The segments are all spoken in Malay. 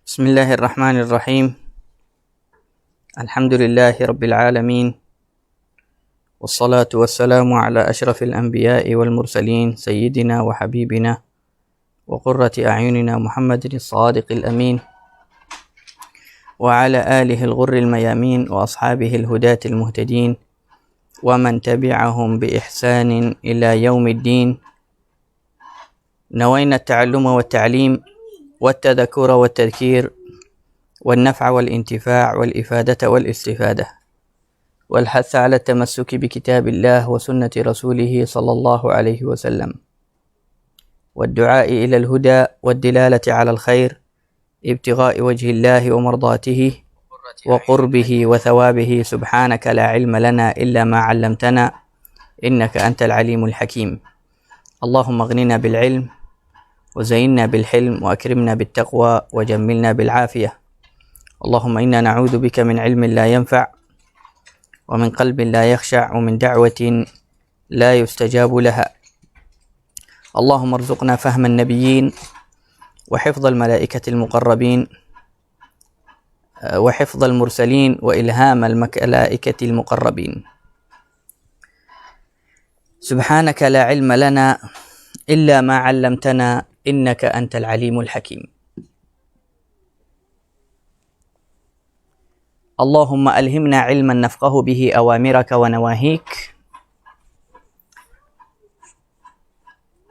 بسم الله الرحمن الرحيم. الحمد لله رب العالمين، والصلاة والسلام على أشرف الأنبياء والمرسلين سيدنا وحبيبنا وقرة أعيننا محمد الصادق الأمين، وعلى آله الغر الميامين وأصحابه الهداة المهتدين، ومن تبعهم بإحسان إلى يوم الدين. نوينا التعلم والتعليم والتذكر والتذكير والنفع والانتفاع والإفادة والاستفادة، والحث على التمسك بكتاب الله وسنة رسوله صلى الله عليه وسلم، والدعاء إلى الهدى والدلالة على الخير، ابتغاء وجه الله ومرضاته وقربه وثوابه. سبحانك لا علم لنا إلا ما علمتنا إنك أنت العليم الحكيم. اللهم اغننا بالعلم وزينا بالحلم وأكرمنا بالتقوى وجملنا بالعافية. اللهم إنا نعوذ بك من علم لا ينفع ومن قلب لا يخشع ومن دعوة لا يستجاب لها. اللهم ارزقنا فهم النبيين وحفظ الملائكة المقربين وحفظ المرسلين وإلهام الملائكة المقربين. سبحانك لا علم لنا إلا ما علمتنا إنك أنت العليم الحكيم. اللهم ألهمنا علما نفقه به أوامرك ونواهيك،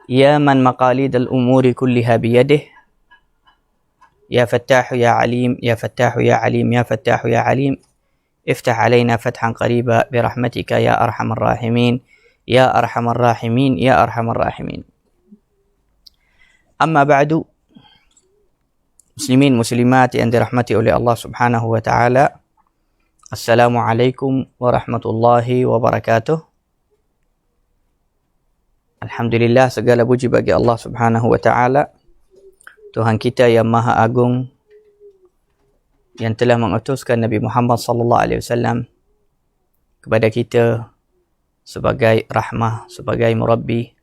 يا من مقاليد الأمور كلها بيده، يا فتاح يا عليم، يا فتاح يا عليم، يا فتاح يا عليم. افتح علينا فتحا قريبا برحمتك يا أرحم الراحمين، يا أرحم الراحمين، يا أرحم الراحمين. Amma ba'du, muslimin muslimat yang dirahmati oleh Allah Subhanahu wa taala. Assalamualaikum warahmatullahi wabarakatuh. Alhamdulillah, segala puji bagi Allah Subhanahu wa taala, Tuhan kita yang Maha Agung, yang telah mengutuskan Nabi Muhammad sallallahu alaihi wasallam kepada kita sebagai rahmah, sebagai murabbi,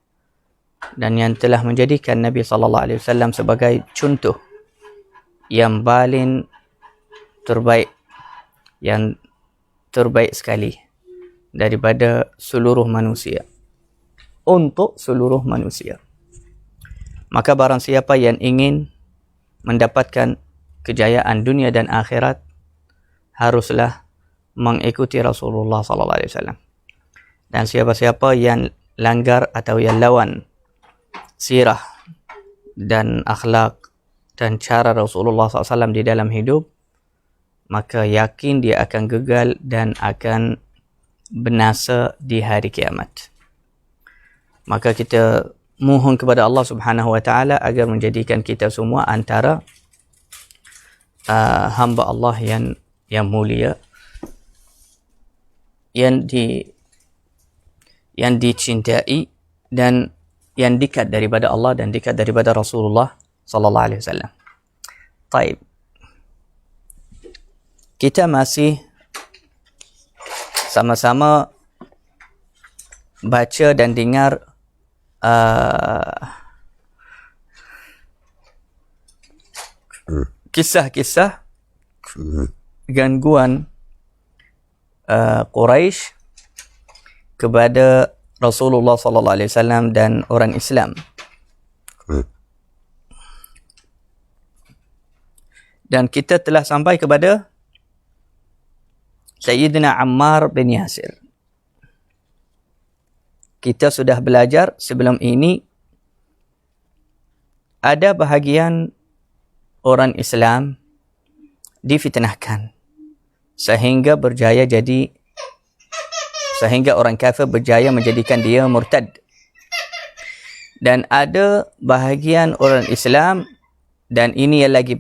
dan yang telah menjadikan Nabi sallallahu alaihi wasallam sebagai contoh yang paling terbaik, yang terbaik sekali daripada seluruh manusia, untuk seluruh manusia. Maka barang siapa yang ingin mendapatkan kejayaan dunia dan akhirat, haruslah mengikuti Rasulullah sallallahu alaihi wasallam. Dan siapa-siapa yang langgar atau yang lawan sirah dan akhlak dan cara Rasulullah SAW di dalam hidup, maka yakin dia akan gagal dan akan binasa di hari kiamat. Maka kita mohon kepada Allah Subhanahu wa taala agar menjadikan kita semua antara hamba Allah yang mulia, yang dicintai dan yang dekat daripada Allah dan dekat daripada Rasulullah sallallahu alaihi wasallam. Baik. Kita masih sama-sama baca dan dengar kisah-kisah gangguan Quraisy kepada Rasulullah sallallahu alaihi wasallam dan orang Islam. Dan kita telah sampai kepada Sayyidina Ammar bin Yasir. Kita sudah belajar sebelum ini, ada bahagian orang Islam difitnahkan sehingga orang kafir berjaya menjadikan dia murtad. Dan ada bahagian orang Islam, dan ini yang lagi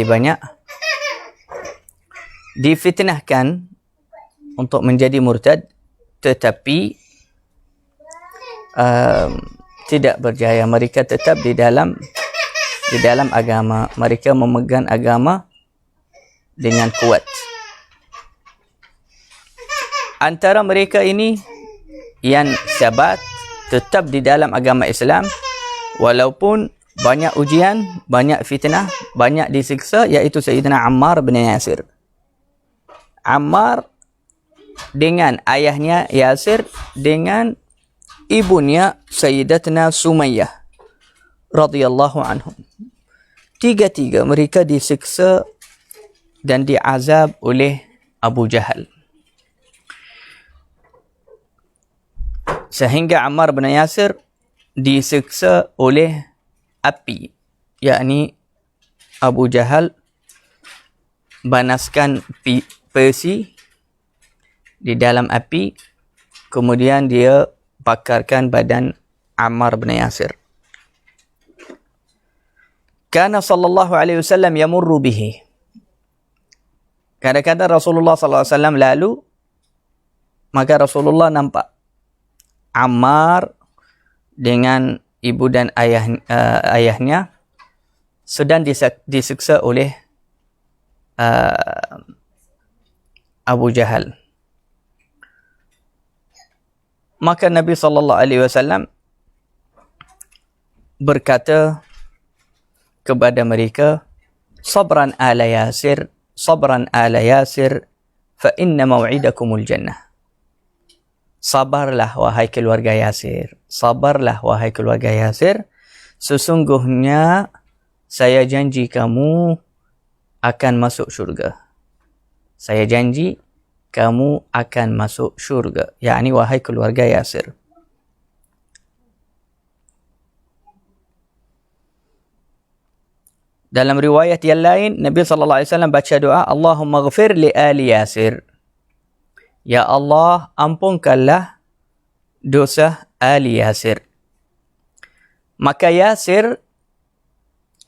banyak, difitnahkan untuk menjadi murtad, tetapi tidak berjaya. Mereka tetap di dalam agama. Mereka memegang agama dengan kuat. Antara mereka ini yang sabat tetap di dalam agama Islam, walaupun banyak ujian, banyak fitnah, banyak disiksa, iaitu Sayyidina Ammar bin Yasir. Ammar dengan ayahnya Yasir, dengan ibunya Sayyidatuna Sumayyah radhiyallahu anhum. Tiga-tiga mereka disiksa dan diazab oleh Abu Jahal. Sehingga Ammar bin Yasir disiksa oleh api, yakni Abu Jahal panaskan besi di dalam api, kemudian dia bakarkan badan Ammar bin Yasir. Kana sallallahu alaihi wasallam yamurru bihi. Kadang-kadang Rasulullah sallallahu alaihi wasallam lalu, maka Rasulullah nampak Ammar dengan ibu dan ayahnya sedang disiksa oleh Abu Jahal. Maka Nabi sallallahu alaihi wasallam berkata kepada mereka, sabran ala Yasir, sabran ala Yasir, fa inna maw'idakumul jannah. Sabarlah wahai keluarga Yasir, sabarlah wahai keluarga Yasir, sesungguhnya saya janji kamu akan masuk syurga. Saya janji kamu akan masuk syurga, yakni wahai keluarga Yasir. Dalam riwayat yang lain, Nabi sallallahu alaihi wasallam baca doa, Allahumma ghfir li ali Yasir. Ya Allah, ampunkanlah dosa ali Yasir. Maka Yasir,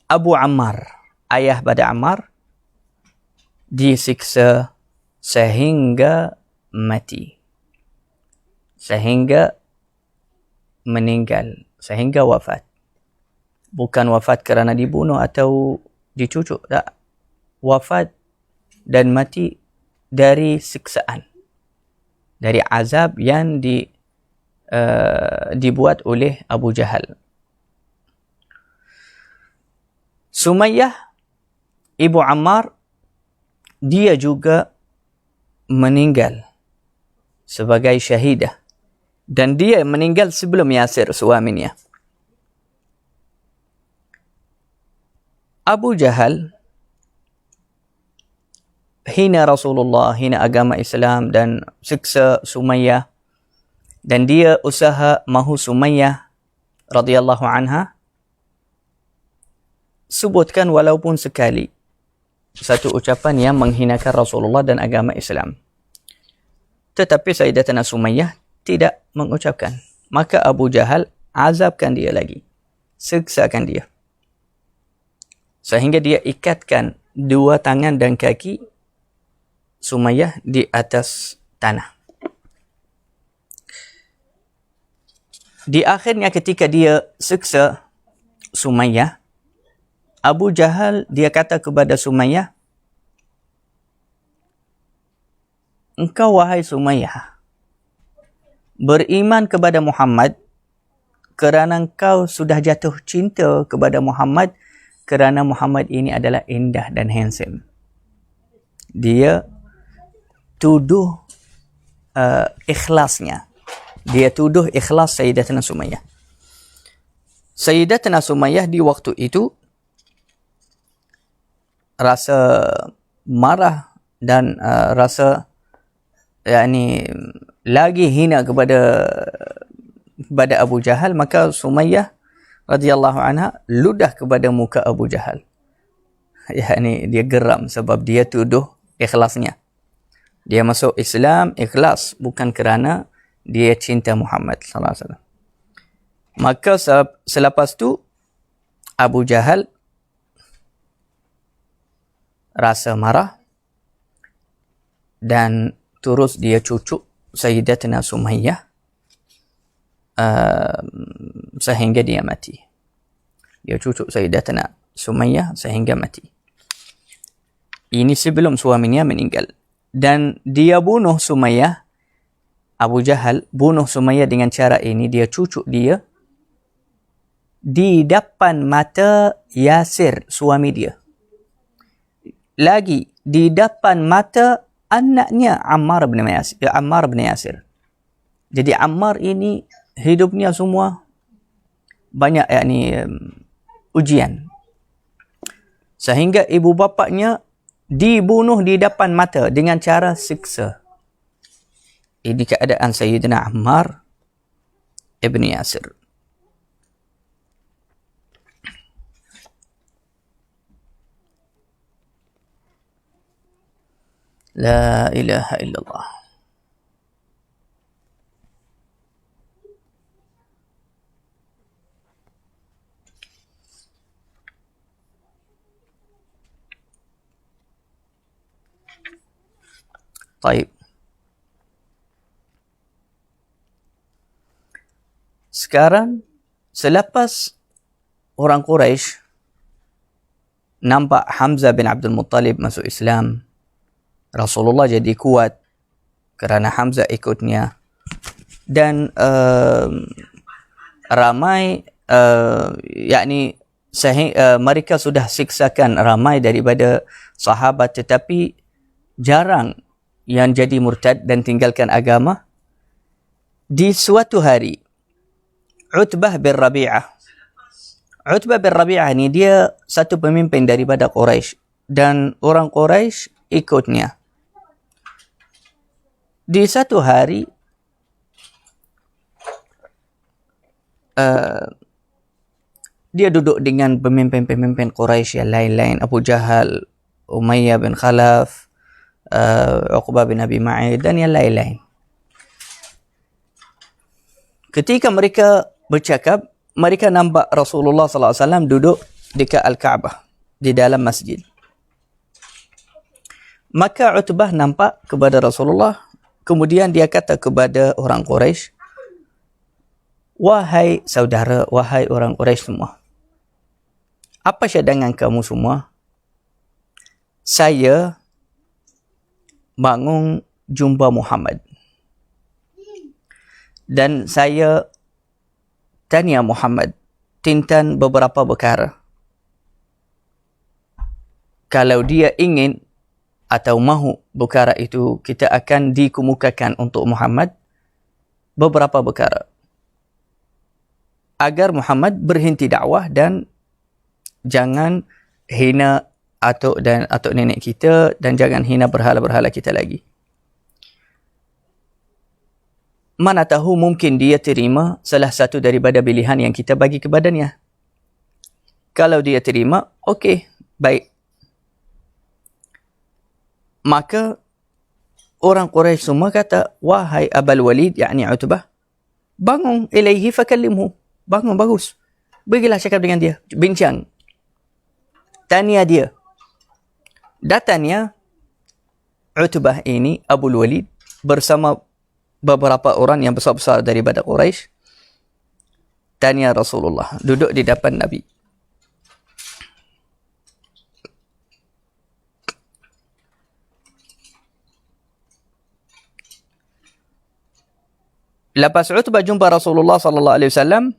Abu Ammar, ayah pada Ammar, disiksa sehingga mati. Sehingga meninggal, sehingga wafat. Bukan wafat kerana dibunuh atau dicucuk, tak. Wafat dan mati dari siksaan, dari azab yang dibuat oleh Abu Jahal. Sumayyah, ibu Ammar, dia juga meninggal sebagai syahidah. Dan dia meninggal sebelum Yasir, suaminya. Abu Jahal hina Rasulullah, hina agama Islam dan siksa Sumayyah, dan dia usaha mahu Sumayyah radhiyallahu anha sebutkan walaupun sekali satu ucapan yang menghinakan Rasulullah dan agama Islam. Tetapi Sayyidatuna Sumayyah tidak mengucapkan. Maka Abu Jahal azabkan dia lagi, siksakan dia, sehingga dia ikatkan dua tangan dan kaki Sumayyah di atas tanah. Di akhirnya ketika dia siksa Sumayyah, Abu Jahal dia kata kepada Sumayyah, engkau wahai Sumayyah beriman kepada Muhammad kerana engkau sudah jatuh cinta kepada Muhammad, kerana Muhammad ini adalah indah dan handsome. Dia tuduh ikhlasnya. Dia tuduh ikhlas Sayyidatuna Sumayyah. Sayyidatuna Sumayyah di waktu itu rasa marah dan rasa lagi hina kepada Abu Jahal. Maka Sumayyah radhiyallahu anha ludah kepada muka Abu Jahal. Dia geram sebab dia tuduh ikhlasnya. Dia masuk Islam ikhlas, bukan kerana dia cinta Muhammad sallallahu alaihi wasallam. Maka selepas tu Abu Jahal rasa marah dan terus dia cucuk Sayyidatuna Sumayyah sehingga dia mati. Dia cucuk Sayyidatuna Sumayyah sehingga mati. Ini sebelum suaminya meninggal. Dan dia bunuh Sumayyah, Abu Jahal bunuh Sumayyah dengan cara ini. Dia cucuk dia di depan mata Yasir, suami dia. Lagi, di depan mata anaknya Ammar bin Yasir. Jadi Ammar ini hidupnya semua banyak ujian. Sehingga ibu bapaknya dibunuh di depan mata dengan cara siksa. Ini keadaan Sayyidina Ammar ibn Yasir. La ilaha illallah. Baik. Sekarang, selepas orang Quraisy nampak Hamzah bin Abdul Muttalib masuk Islam, Rasulullah jadi kuat kerana Hamzah ikutnya. Dan ramai mereka sudah siksakan ramai daripada sahabat, tetapi jarang yang jadi murtad dan tinggalkan agama. Di suatu hari, Utbah bin Rabi'ah ni dia satu pemimpin daripada Quraisy dan orang Quraisy ikutnya. Di satu hari dia duduk dengan pemimpin-pemimpin Quraisy yang lain-lain, Abu Jahal, Umayyah bin Khalaf, Uqbah bin Abi Mu'ayyid dan yang lain-lain. Ketika mereka bercakap, mereka nampak Rasulullah sallallahu alaihi wasallam duduk dekat Al-Kaabah di dalam masjid. Maka Utbah nampak kepada Rasulullah, kemudian dia kata kepada orang Quraisy, "Wahai saudara, wahai orang Quraisy semua, apa cadangan kamu semua? Saya bangun jumpa Muhammad dan saya tanya Muhammad tentang beberapa perkara. Kalau dia ingin atau mahu perkara itu, kita akan dikemukakan untuk Muhammad beberapa perkara agar Muhammad berhenti dakwah dan jangan hina atuk nenek kita dan jangan hina berhala-berhala kita lagi. Mana tahu mungkin dia terima salah satu daripada pilihan yang kita bagi kepadanya. Kalau dia terima, okey, baik. Maka orang Quraisy semua kata, wahai Abul Walid, yakni Utbah, bangun ilaihi fakallimhu. Bangun, bagus. Pergilah cakap dengan dia, bincang. Tanya dia. Datangnya Utbah ini, Abul Walid, bersama beberapa orang yang besar-besar daripada Quraisy, tanya Rasulullah, duduk di depan Nabi. Lepas Utbah jumpa Rasulullah sallallahu alaihi wasallam,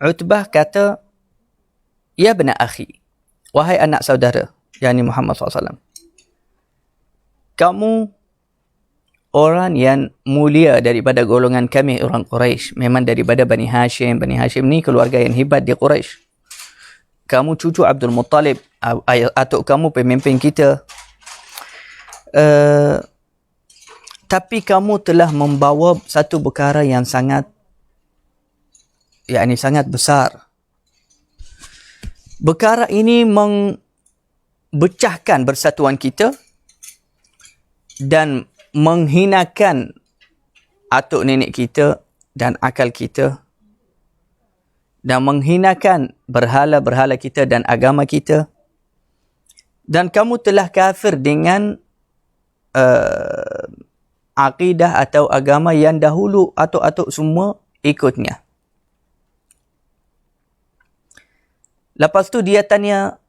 Utbah kata, "Ya bna akhi, wahai anak saudara, yakni Muhammad SAW, kamu orang yang mulia daripada golongan kami orang Quraisy, memang daripada Bani Hashim. Bani Hashim ni keluarga yang hebat di Quraisy. Kamu cucu Abdul Muttalib, atuk kamu pemimpin kita. Tapi kamu telah membawa satu perkara yang sangat besar. Perkara ini membecahkan persatuan kita dan menghinakan atuk nenek kita dan akal kita dan menghinakan berhala-berhala kita dan agama kita, dan kamu telah kafir dengan akidah atau agama yang dahulu atuk-atuk semua ikutnya." Lepas tu dia tanya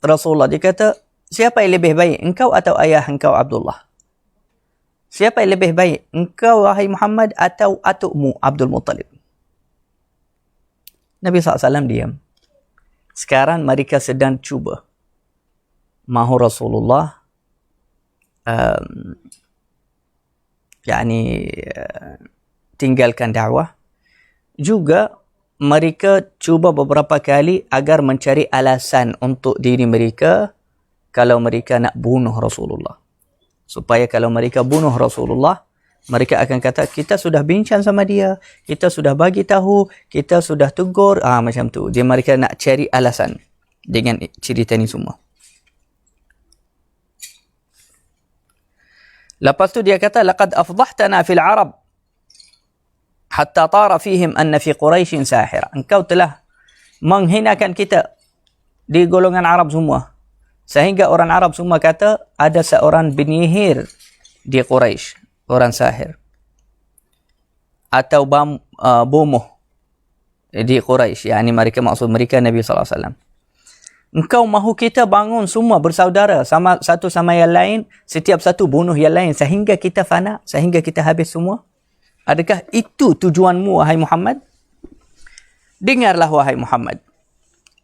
Rasulullah, dia kata, siapa yang lebih baik, engkau atau ayah engkau Abdullah? Siapa yang lebih baik, engkau wahai Muhammad atau atukmu Abdul Muttalib? Nabi SAW diam. Sekarang mereka sedang cuba mahu Rasulullah tinggalkan dakwah. Juga mereka cuba beberapa kali agar mencari alasan untuk diri mereka kalau mereka nak bunuh Rasulullah. Supaya kalau mereka bunuh Rasulullah, mereka akan kata, kita sudah bincang sama dia, kita sudah bagi tahu, kita sudah tegur, macam tu. Jadi mereka nak cari alasan dengan cerita ni semua. Lepas tu dia kata, laqad afdahtana fil Arab hatta tara fihim anna fi Quraisyin sahira. Engkau telah menghinakan kita di golongan Arab semua. Sehingga orang Arab semua kata ada seorang penyihir di Quraisy, orang sahir. Atau bomoh di Quraisy. Yani mereka maksud mereka Nabi SAW. Engkau mahu kita bangun semua bersaudara sama satu sama yang lain, setiap satu bunuh yang lain sehingga kita fana, sehingga kita habis semua? Adakah itu tujuanmu, wahai Muhammad? Dengarlah, wahai Muhammad.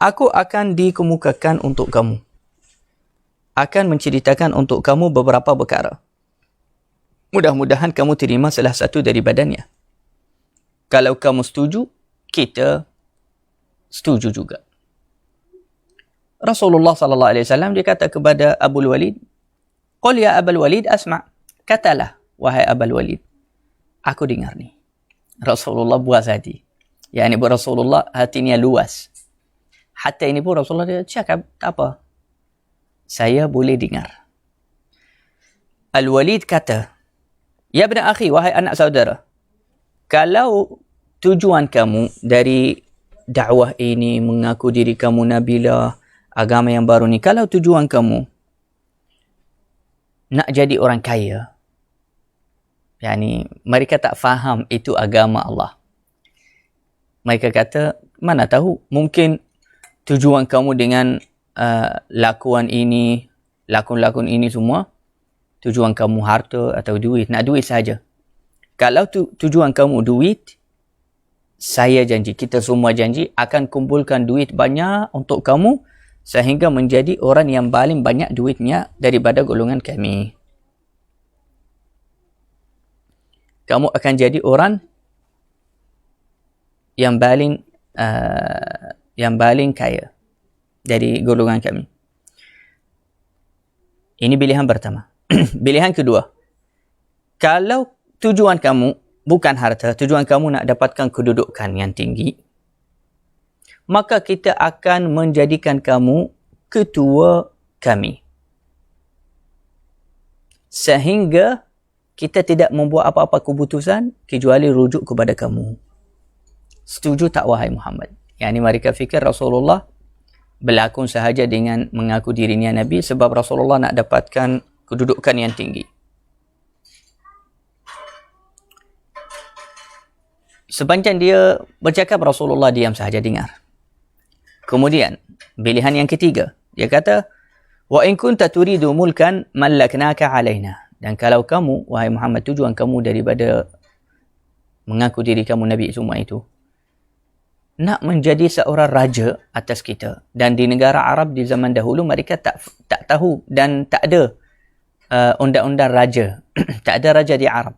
Aku akan dikemukakan untuk kamu. Akan menceritakan untuk kamu beberapa perkara. Mudah-mudahan kamu terima salah satu daripadanya. Kalau kamu setuju, kita setuju juga. Rasulullah SAW dia kata kepada Abul Walid, "Qul ya Abul Walid asma'." Katalah, wahai Abul Walid, aku dengar ni. Rasulullah buas hati. Yani Rasulullah hatinya luas. Hatta ini pun Rasulullah dia cakap, tak apa. Saya boleh dengar. Al-Walid kata, ya ibn akhi, wahai anak saudara, kalau tujuan kamu dari dakwah ini, mengaku diri kamu nabilah, agama yang baru ni, kalau tujuan kamu nak jadi orang kaya, yani mereka tak faham itu agama Allah. Mereka kata, mana tahu, mungkin tujuan kamu dengan lakon ini semua, tujuan kamu harta atau duit, nak duit saja. Kalau tujuan kamu duit, saya janji, kita semua janji akan kumpulkan duit banyak untuk kamu sehingga menjadi orang yang paling banyak duitnya daripada golongan kami. Kamu akan jadi orang yang paling kaya dari golongan kami. Ini pilihan pertama. Pilihan kedua, kalau tujuan kamu bukan harta, tujuan kamu nak dapatkan kedudukan yang tinggi, maka kita akan menjadikan kamu ketua kami. Sehingga kita tidak membuat apa-apa keputusan kecuali rujuk kepada kamu. Setuju tak, wahai Muhammad? Yani mereka fikir Rasulullah berlakon sahaja dengan mengaku dirinya Nabi sebab Rasulullah nak dapatkan kedudukan yang tinggi. Sepanjang dia bercakap, Rasulullah diam sahaja dengar. Kemudian, pilihan yang ketiga, dia kata, wa in kunta turidu mulkan mallaknaka alaina. Dan kalau kamu, wahai Muhammad, tujuan kamu daripada mengaku diri kamu Nabi semua itu, nak menjadi seorang raja atas kita. Dan di negara Arab di zaman dahulu mereka tak tahu dan tak ada undang-undang raja. Tak ada raja di Arab.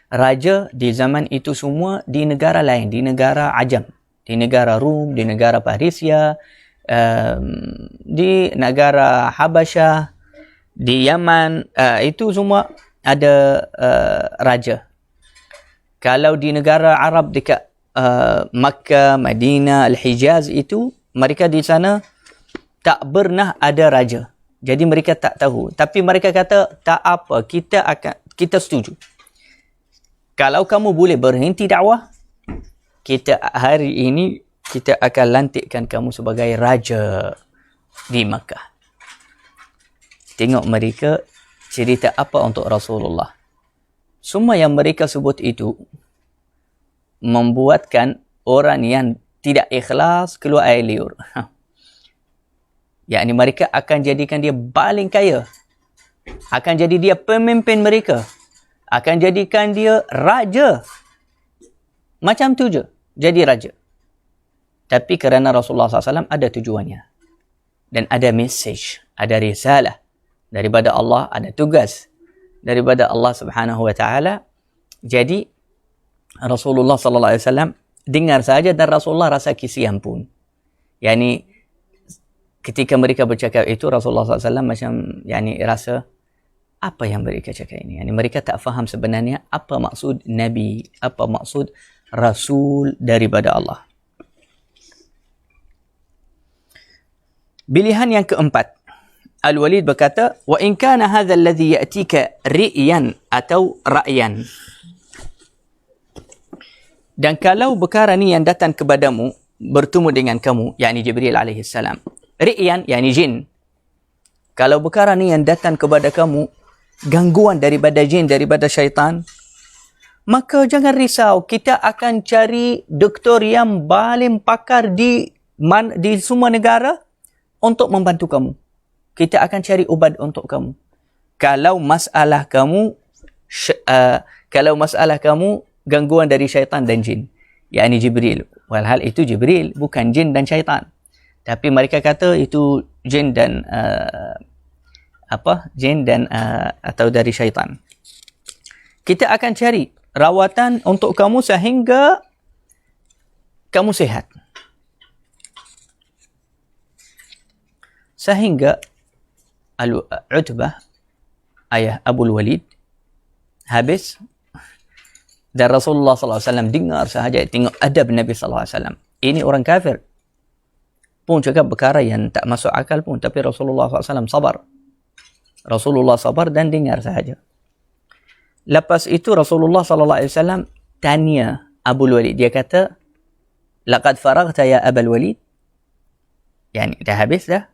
Raja di zaman itu semua di negara lain, di negara Ajam, di negara Rum, di negara Parisia, di negara Habasyah, di Yaman, itu semua ada raja. Kalau di negara Arab dekat Makkah, Madinah, Al-Hijaz itu, mereka di sana tak pernah ada raja. Jadi mereka tak tahu. Tapi mereka kata, tak apa, kita setuju. Kalau kamu boleh berhenti dakwah, kita hari ini, kita akan lantikkan kamu sebagai raja di Makkah. Tengok mereka cerita apa untuk Rasulullah. Semua yang mereka sebut itu membuatkan orang yang tidak ikhlas keluar air liur. Yakni mereka akan jadikan dia paling kaya. Akan jadi dia pemimpin mereka. Akan jadikan dia raja. Macam tu je, jadi raja. Tapi kerana Rasulullah SAW ada tujuannya. Dan ada message, ada risalah daripada Allah, ada tugas daripada Allah Subhanahu wa taala. Jadi Rasulullah sallallahu alaihi wasallam dengar saja dan Rasulullah rasa kisian pun. Yani ketika mereka bercakap itu Rasulullah SAW macam rasa apa yang mereka cakap ini. Yani mereka tak faham sebenarnya apa maksud Nabi, apa maksud Rasul daripada Allah. Pilihan yang keempat, Al-Walid berkata, wa in kana hadha alladhi ya'tika ri'yan atau ra'yan. Dan kalau perkara ni yang datang kepadamu bertemu dengan kamu, yakni Jibril alaihi salam. Ri'yan yakni jin. Kalau perkara ni yang datang kepada kamu gangguan daripada jin, daripada syaitan, maka jangan risau, kita akan cari doktor yang paling pakar di semua negara untuk membantu kamu. Kita akan cari ubat untuk kamu. Kalau masalah kamu gangguan dari syaitan dan jin, yakni Jibril. Walhal itu Jibril, bukan jin dan syaitan. Tapi mereka kata itu jin dan atau dari syaitan. Kita akan cari rawatan untuk kamu sehingga kamu sehat. Sehingga Utbah, ayah Abul Walid, habis dan Rasulullah SAW dengar sahaja, tengok adab Nabi SAW. Ini orang kafir pun cakap perkara yang tak masuk akal pun, tapi Rasulullah SAW sabar. Rasulullah sabar dan dengar sahaja. Lepas itu Rasulullah SAW tanya Abul Walid. Dia kata, laqad faraghta ya Abul Walid? Yani dah habis dah.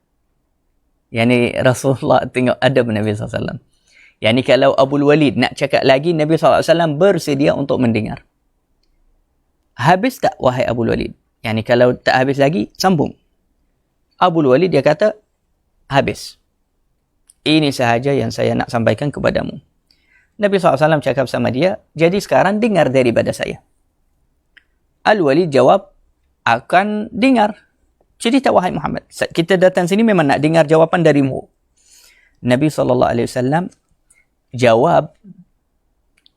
Yani Rasulullah tengok adab Nabi SAW. Yani kalau Abul Walid nak cakap lagi, Nabi SAW bersedia untuk mendengar. Habis tak wahai Abul Walid? Yani kalau tak habis lagi, sambung. Abul Walid dia kata, habis. Ini sahaja yang saya nak sampaikan kepadamu. Nabi SAW cakap sama dia, jadi sekarang dengar daripada saya. Al-Walid jawab, akan dengar. Cerita wahai Muhammad. Kita datang sini memang nak dengar jawapan darimu. Nabi SAW jawab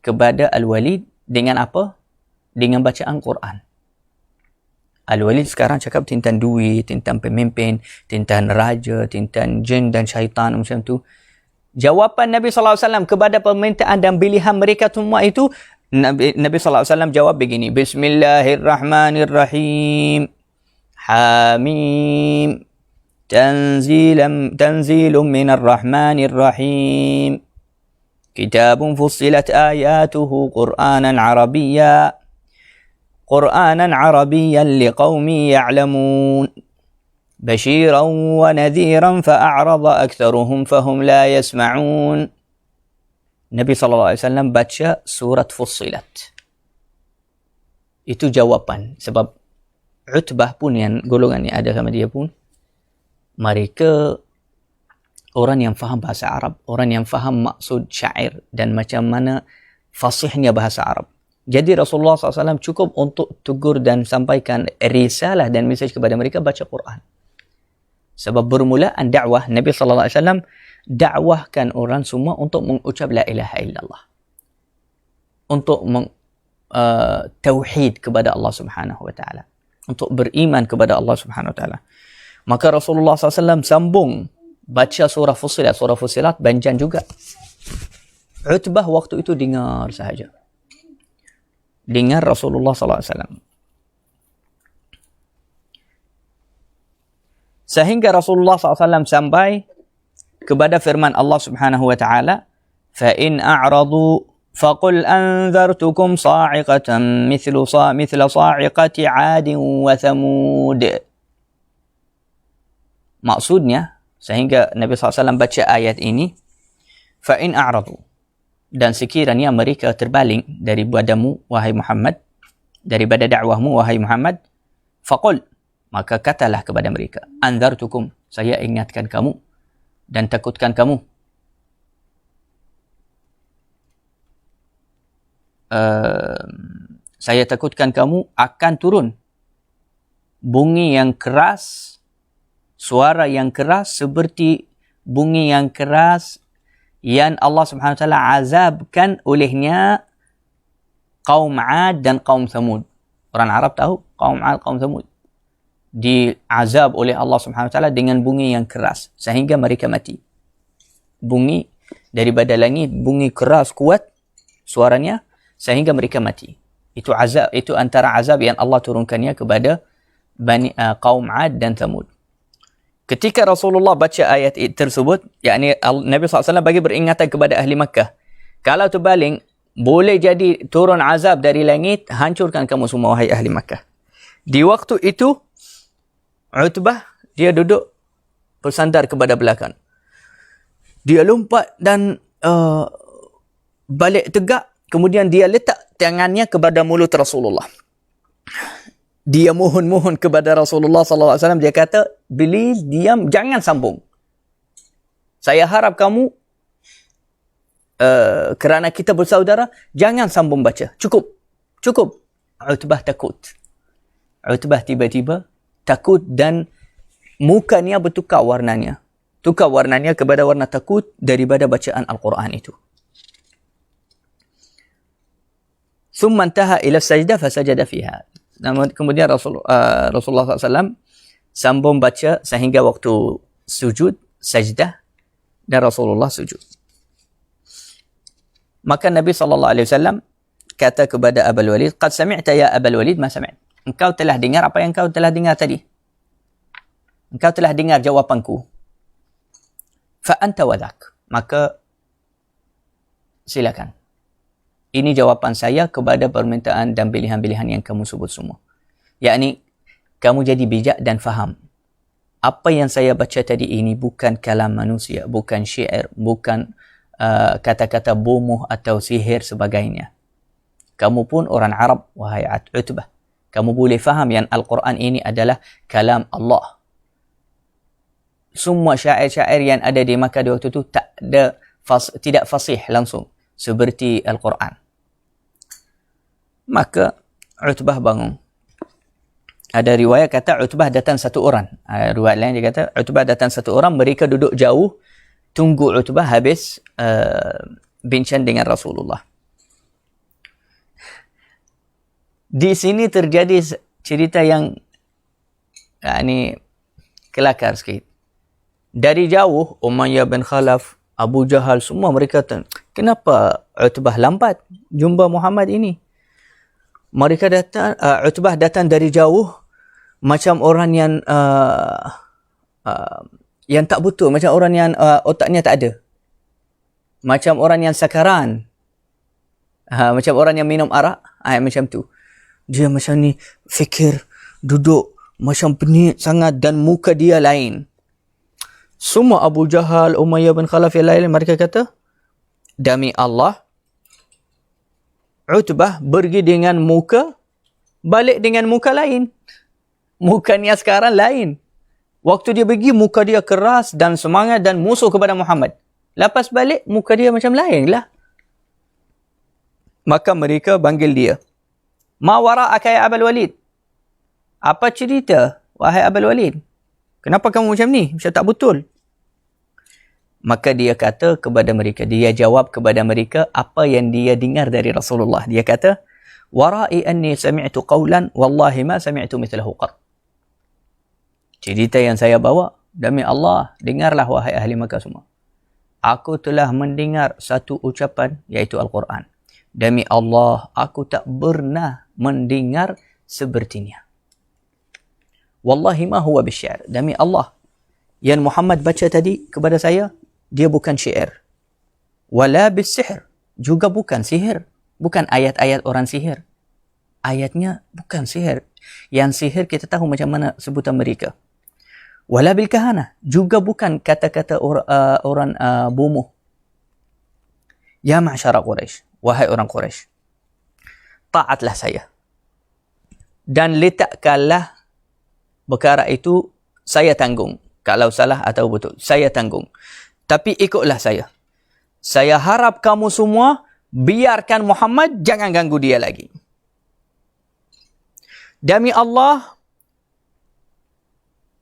kepada Al-Walid dengan apa? Dengan bacaan Quran. Al-Walid sekarang cakap tentang duit, tentang pemimpin, tentang raja, tentang jin dan syaitan macam tu. Jawapan Nabi SAW kepada permintaan dan pilihan mereka semua itu, Nabi SAW jawab begini. Bismillahirrahmanirrahim. Hamim. Tanzilum minar rahmanir rahim. Kitabun fussilat ayatuhu Qur'anan Arabiyya. قرآنا عربيا لقوم يعلمون بشيرا ونذيرا فأعرض أكثرهم فهم لا يسمعون. Nabi SAW baca surat Fussilat. Itu jawapan. Sebab Utbah pun yang golongan yang ada sama dia pun, mereka orang yang faham bahasa Arab, orang yang faham maksud syair dan macam mana fasihnya bahasa Arab. Jadi Rasulullah SAW cukup untuk tegur dan sampaikan risalah dan mesej kepada mereka baca Quran. Sebab bermulaan dakwah, Nabi SAW dakwahkan orang semua untuk mengucap la ilaha illallah. Untuk tauhid kepada Allah Subhanahu wa taala. Untuk beriman kepada Allah Subhanahu wa taala. Maka Rasulullah SAW sambung baca surah Fussilat. Surah Fussilat panjang juga. Utbah waktu itu dengar sahaja. Dengar Rasulullah SAW. Sehingga Rasulullah SAW sampai kepada firman Allah Subhanahu wa taala, "Fa in a'radu faqul anzartukum sa'iqatan mithla sa'iqati 'adin wa thamud." Maksudnya, sehingga Nabi SAW baca ayat ini, fa in a'radu, dan sekiranya mereka terbaling daripadamu wahai Muhammad, daripada dakwahmu wahai Muhammad, faqul, maka katalah kepada mereka, anzartukum, saya ingatkan kamu dan takutkan kamu. Saya takutkan kamu akan turun bunyi yang keras, suara yang keras seperti bunyi yang keras yang Allah Subhanahu wa taala azabkan olehnya kaum 'Ad dan kaum Thamud. Orang Arab tahu kaum 'Ad, kaum Thamud diazab oleh Allah Subhanahu wa taala dengan bunyi yang keras sehingga mereka mati. Bunyi daripada langit, bunyi keras kuat suaranya sehingga mereka mati. Itu azab, itu antara azab yang Allah turunkannya kepada kaum 'Ad dan Thamud. Ketika Rasulullah baca ayat tersebut, yakni Nabi SAW bagi beringatan kepada ahli Makkah, kalau terbaling boleh jadi turun azab dari langit, hancurkan kamu semua wahai ahli Makkah. Di waktu itu Utbah dia duduk bersandar kepada belakang. Dia lompat dan balik tegak, kemudian dia letak tangannya kepada mulut Rasulullah. Dia mohon-mohon kepada Rasulullah SAW. Dia kata, please diam, jangan sambung. Saya harap kamu, kerana kita bersaudara, jangan sambung baca. Cukup. Utbah takut. Utbah tiba-tiba takut dan mukanya bertukar warnanya. Tukar warnanya kepada warna takut daripada bacaan Al-Quran itu. ثم انتهى إلى السجدة فسجد فيها. Kemudian Rasulullah SAW sambung baca sehingga waktu sujud, sajdah, dan Rasulullah sujud. Maka Nabi SAW kata kepada Abul Walid, "Qad sami'ta ya Abul Walid ma sami'ta." Engkau telah dengar apa yang engkau telah dengar tadi. Engkau telah dengar jawapanku. Fa anta wadhak. Maka silakan. Ini jawapan saya kepada permintaan dan pilihan-pilihan yang kamu sebut semua. Yakni, kamu jadi bijak dan faham. Apa yang saya baca tadi ini bukan kalam manusia, bukan syair, bukan kata-kata bomoh atau sihir sebagainya. Kamu pun orang Arab, wahai Utbah. Kamu boleh faham yang Al-Quran ini adalah kalam Allah. Semua syair-syair yang ada di Makkah di waktu itu tidak fasih langsung seperti Al-Quran. Maka Utbah bangun. Ada riwayat kata Utbah datang satu orang. Riwayat lain dia kata Utbah datang satu orang. Mereka duduk jauh tunggu Utbah habis bincang dengan Rasulullah. Di sini terjadi cerita yang ini kelakar sikit. Dari jauh Umayyah bin Khalaf, Abu Jahal, semua mereka kata, kenapa Utbah lambat jumpa Muhammad ini? Mereka datang, Utbah datang dari jauh macam orang yang tak betul, macam orang yang otaknya tak ada. Macam orang yang sakaran. Macam orang yang minum arak, macam tu. Dia macam ni fikir, duduk macam pening sangat dan muka dia lain. Semua Abu Jahal, Umayyah bin Khalaf yang lain, mereka kata, demi Allah, Utbah pergi dengan muka, balik dengan muka lain. Mukanya sekarang lain. Waktu dia pergi, muka dia keras dan semangat dan musuh kepada Muhammad. Lepas balik, muka dia macam lain lah. Maka mereka panggil dia. Ma wara'aka ya Abul Walid. Apa cerita, wahai Abul Walid? Kenapa kamu macam ni? Macam tak betul. Maka dia kata kepada mereka, dia jawab kepada mereka apa yang dia dengar dari Rasulullah. Dia kata, wara'i anni sami'tu qawlan wallahi ma sami'tu mithlahu qat. Cerita yang saya bawa, demi Allah, dengarlah wahai ahli Makkah semua. Aku telah mendengar satu ucapan, iaitu Al-Quran. Demi Allah, aku tak pernah mendengar sepertinya. Wallahi ma huwa bisyair. Demi Allah, yang Muhammad baca tadi kepada saya, dia bukan syair. Wala bisihir. Juga bukan sihir. Bukan ayat-ayat orang sihir. Ayatnya bukan sihir. Yang sihir kita tahu macam mana sebutan mereka. Wala bil kahana. Juga bukan kata-kata orang bomoh. Ya ma'syara Quraisy. Wahai orang Quraisy. Taatlah saya. Dan letakkanlah perkara itu saya tanggung. Kalau salah atau betul, saya tanggung. Tapi ikutlah saya. Saya harap kamu semua biarkan Muhammad, jangan ganggu dia lagi. Demi Allah,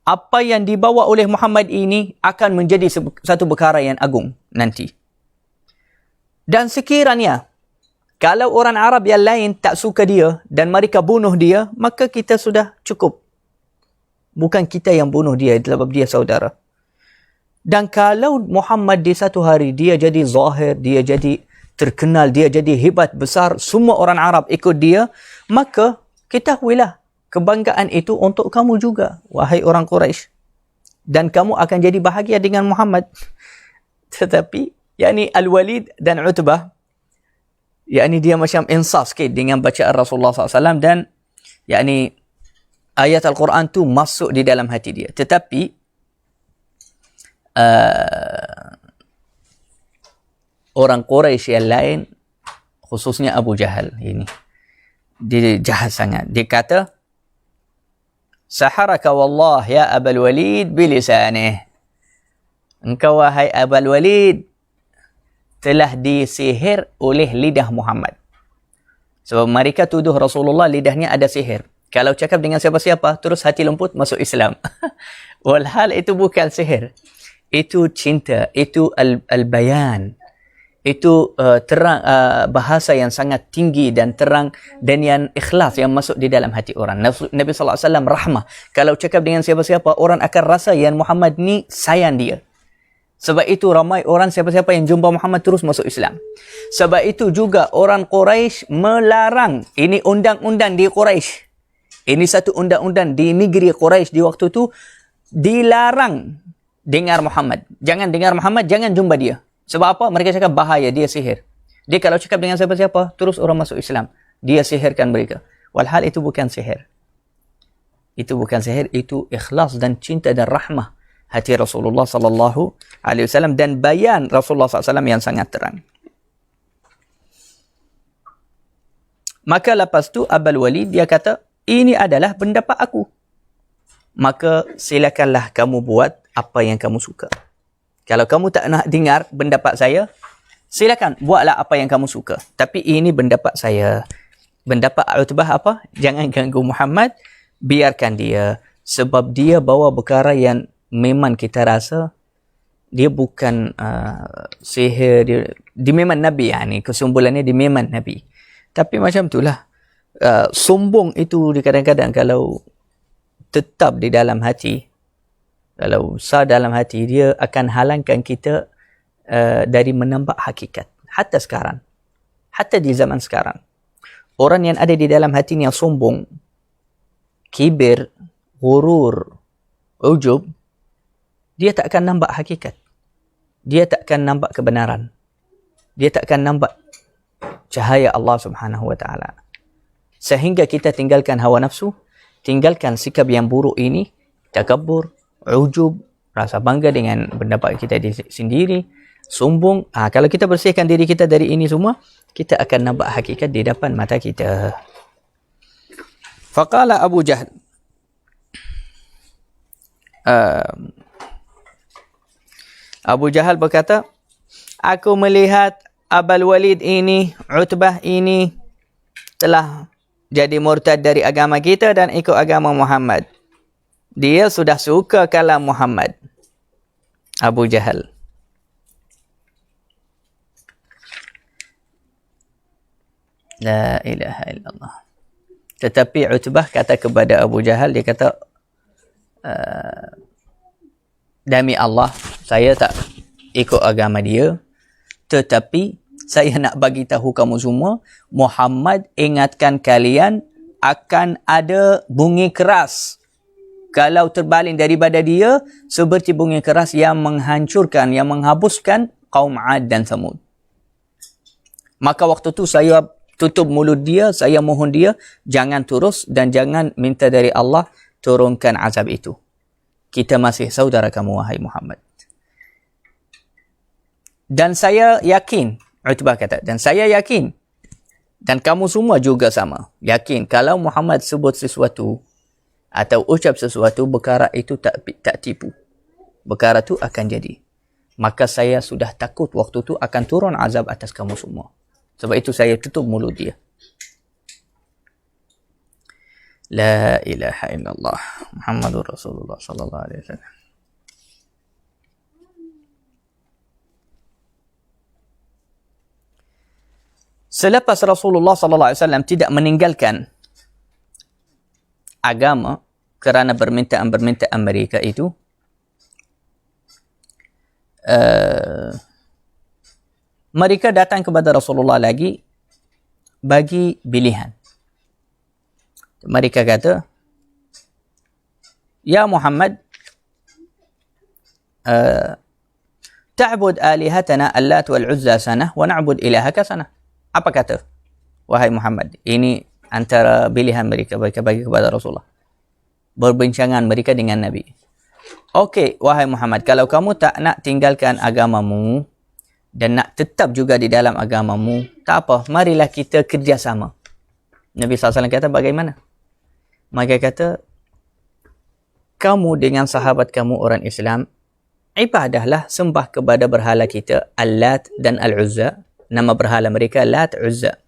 apa yang dibawa oleh Muhammad ini akan menjadi satu perkara yang agung nanti. Dan sekiranya kalau orang Arab yang lain tak suka dia dan mereka bunuh dia, maka kita sudah cukup. Bukan kita yang bunuh dia sebab dia saudara. Dan kalau Muhammad di satu hari dia jadi zahir, dia jadi terkenal, dia jadi hebat besar, semua orang Arab ikut dia, maka ketahuilah kebanggaan itu untuk kamu juga, wahai orang Quraisy. Dan kamu akan jadi bahagia dengan Muhammad. Tetapi yakni Al-Walid dan Utbah, yakni dia macam insaf sikit dengan bacaan Rasulullah SAW, dan yakni ayat Al-Quran tu masuk di dalam hati dia. Tetapi orang Quraisy yang lain, khususnya Abu Jahal ini, dia jahat sangat. Dia kata, saharaka wallah ya Abul Walid bilisanih. Engkau wahai Abul Walid telah disihir oleh lidah Muhammad. Sebab mereka tuduh Rasulullah lidahnya ada sihir. Kalau cakap dengan siapa-siapa, terus hati lembut masuk Islam. Walhal itu bukan sihir. Itu cinta, itu al-bayan. Itu terang, bahasa yang sangat tinggi dan terang dan yang ikhlas yang masuk di dalam hati orang. Nabi SAW rahmah. Kalau cakap dengan siapa-siapa, orang akan rasa yang Muhammad ni sayang dia. Sebab itu ramai orang siapa-siapa yang jumpa Muhammad terus masuk Islam. Sebab itu juga orang Quraisy melarang. Ini undang-undang di Quraisy. Ini satu undang-undang di negeri Quraisy di waktu tu, dilarang dengar Muhammad. Jangan dengar Muhammad, jangan jumpa dia. Sebab apa? Mereka cakap bahaya, dia sihir. Dia kalau cakap dengan siapa-siapa, terus orang masuk Islam. Dia sihirkan mereka. Walhal itu bukan sihir. Itu bukan sihir, itu ikhlas dan cinta dan rahmah hati Rasulullah SAW dan bayan Rasulullah SAW yang sangat terang. Maka lepas tu Abul Walid dia kata, ini adalah pendapat aku. Maka silakanlah kamu buat apa yang kamu suka. Kalau kamu tak nak dengar pendapat saya, silakan buatlah apa yang kamu suka. Tapi ini pendapat saya. Pendapat Utbah apa? Jangan ganggu Muhammad, biarkan dia. Sebab dia bawa perkara yang memang kita rasa dia bukan sihir. Dia memang Nabi. Yani, kesumbulannya dia memang Nabi. Tapi macam itulah. Sombong itu kadang-kadang kalau tetap di dalam hati, kalau sah dalam hati, dia akan halangkan kita dari menampak hakikat. Hatta sekarang. Hatta di zaman sekarang. Orang yang ada di dalam hati yang sombong, kibir, ghurur, ujub, dia tak akan nampak hakikat. Dia tak akan nampak kebenaran. Dia tak akan nampak cahaya Allah Subhanahu wa ta'ala. Sehingga kita tinggalkan hawa nafsu, tinggalkan sikap yang buruk ini, takabur, ujub, rasa bangga dengan pendapat kita sendiri, sombong. Kalau kita bersihkan diri kita dari ini semua, kita akan nampak hakikat di depan mata kita. Faqala Abu Jahl, Abu Jahal berkata, aku melihat Abul Walid ini, Utbah ini telah jadi murtad dari agama kita dan ikut agama Muhammad. Dia sudah suka kalam Muhammad. Abu Jahal. La ilaha illallah. Tetapi Utbah kata kepada Abu Jahal, dia kata, demi Allah, saya tak ikut agama dia. Tetapi saya nak bagi tahu kamu semua, Muhammad ingatkan kalian akan ada bunyi keras. Kalau terbaling daripada dia, seperti bunyi keras yang menghancurkan, yang menghapuskan kaum Ad dan Samud. Maka waktu tu saya tutup mulut dia, saya mohon dia, jangan terus dan jangan minta dari Allah turunkan azab itu. Kita masih saudara kamu, wahai Muhammad. Dan saya yakin, Utbah kata, dan saya yakin, dan kamu semua juga sama, yakin, kalau Muhammad sebut sesuatu, atau ucap sesuatu, perkara itu tak tipu. Perkara itu akan jadi. Maka saya sudah takut waktu itu akan turun azab atas kamu semua. Sebab itu saya tutup mulut dia. La ilaha illallah Muhammadur Rasulullah sallallahu alaihi wasallam. Selepas Rasulullah sallallahu alaihi wasallam tidak meninggalkan agama kerana permintaan mereka itu, mereka datang kepada Rasulullah lagi bagi pilihan. Mereka kata, "Ya Muhammad, ta'bud alihatana Allat wal Uzza sanah wa na'bud ilahaka sanah." Apa kata? Wahai Muhammad, ini antara pilihan mereka bagi kepada Rasulullah. Berbincangan mereka dengan Nabi. Okey, wahai Muhammad, kalau kamu tak nak tinggalkan agamamu dan nak tetap juga di dalam agamamu, tak apa, marilah kita kerjasama. Nabi SAW kata, bagaimana? Maka kata, kamu dengan sahabat kamu orang Islam, ibadahlah sembah kepada berhala kita, Allat dan Al-Uzza. Nama berhala mereka, Lat, Uzza.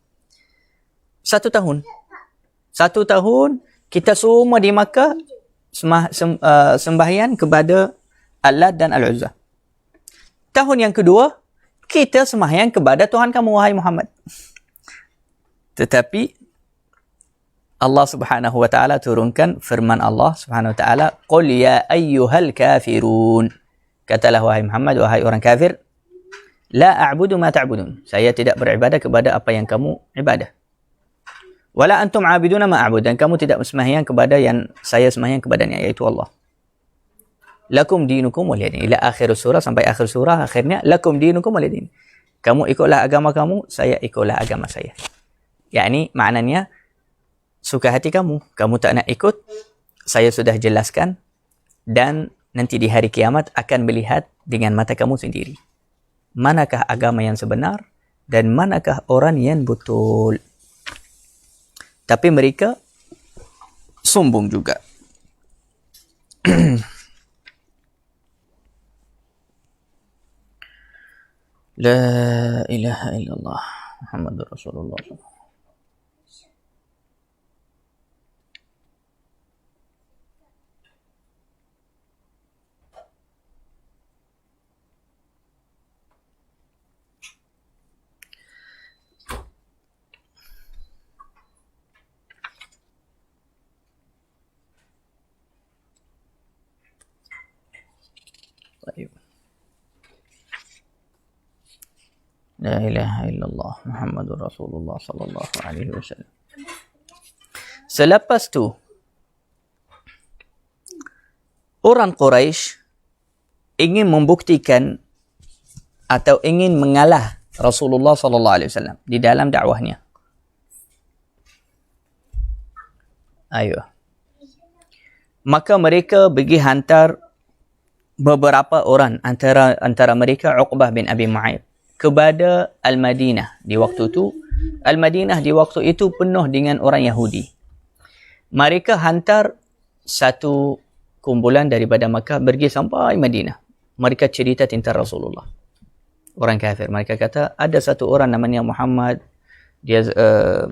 1 tahun. 1 tahun, kita semua di Makkah sembahyang kepada Allat dan Al-Uzza. Tahun yang kedua, kita sembahyang kepada Tuhan kamu, wahai Muhammad. Tetapi Allah Subhanahu wa taala turunkan firman Allah Subhanahu wa taala, "Qul ya ayyuhal kafirun." Katalah wahai Muhammad, wahai orang kafir, la a'budu ma ta'budun. Saya tidak beribadah kepada apa yang kamu ibadah. Wala antum 'abiduna ma a'bud, dan kamu tidak sembahyang kepada yang saya sembahyang kepadanya, yaitu Allah. Lakum dinukum waliyadin. Ila akhir surah, sampai akhir surah akhirnya lakum dinukum waliyadin. Kamu ikutlah agama kamu, saya ikutlah agama saya. Yakni maknanya suka hati kamu. Kamu tak nak ikut, saya sudah jelaskan, dan nanti di hari kiamat akan melihat dengan mata kamu sendiri manakah agama yang sebenar dan manakah orang yang betul. Tapi mereka sombong juga. La ilaha illallah Muhammadur Rasulullah. طيب. La ilaha illallah Muhammadur Rasulullah sallallahu alaihi wasallam. Selepas tu orang Quraisy ingin membuktikan atau ingin mengalah Rasulullah sallallahu alaihi wasallam di dalam dakwahnya. Ayo. Maka mereka pergi hantar beberapa orang, antara mereka Uqbah bin Abi Mu'ayyid, kepada Al-Madinah di waktu itu. Al-Madinah di waktu itu penuh dengan orang Yahudi. Mereka hantar satu kumpulan daripada Makkah pergi sampai Madinah. Mereka cerita tentang Rasulullah. Orang kafir. Mereka kata, ada satu orang namanya Muhammad. Dia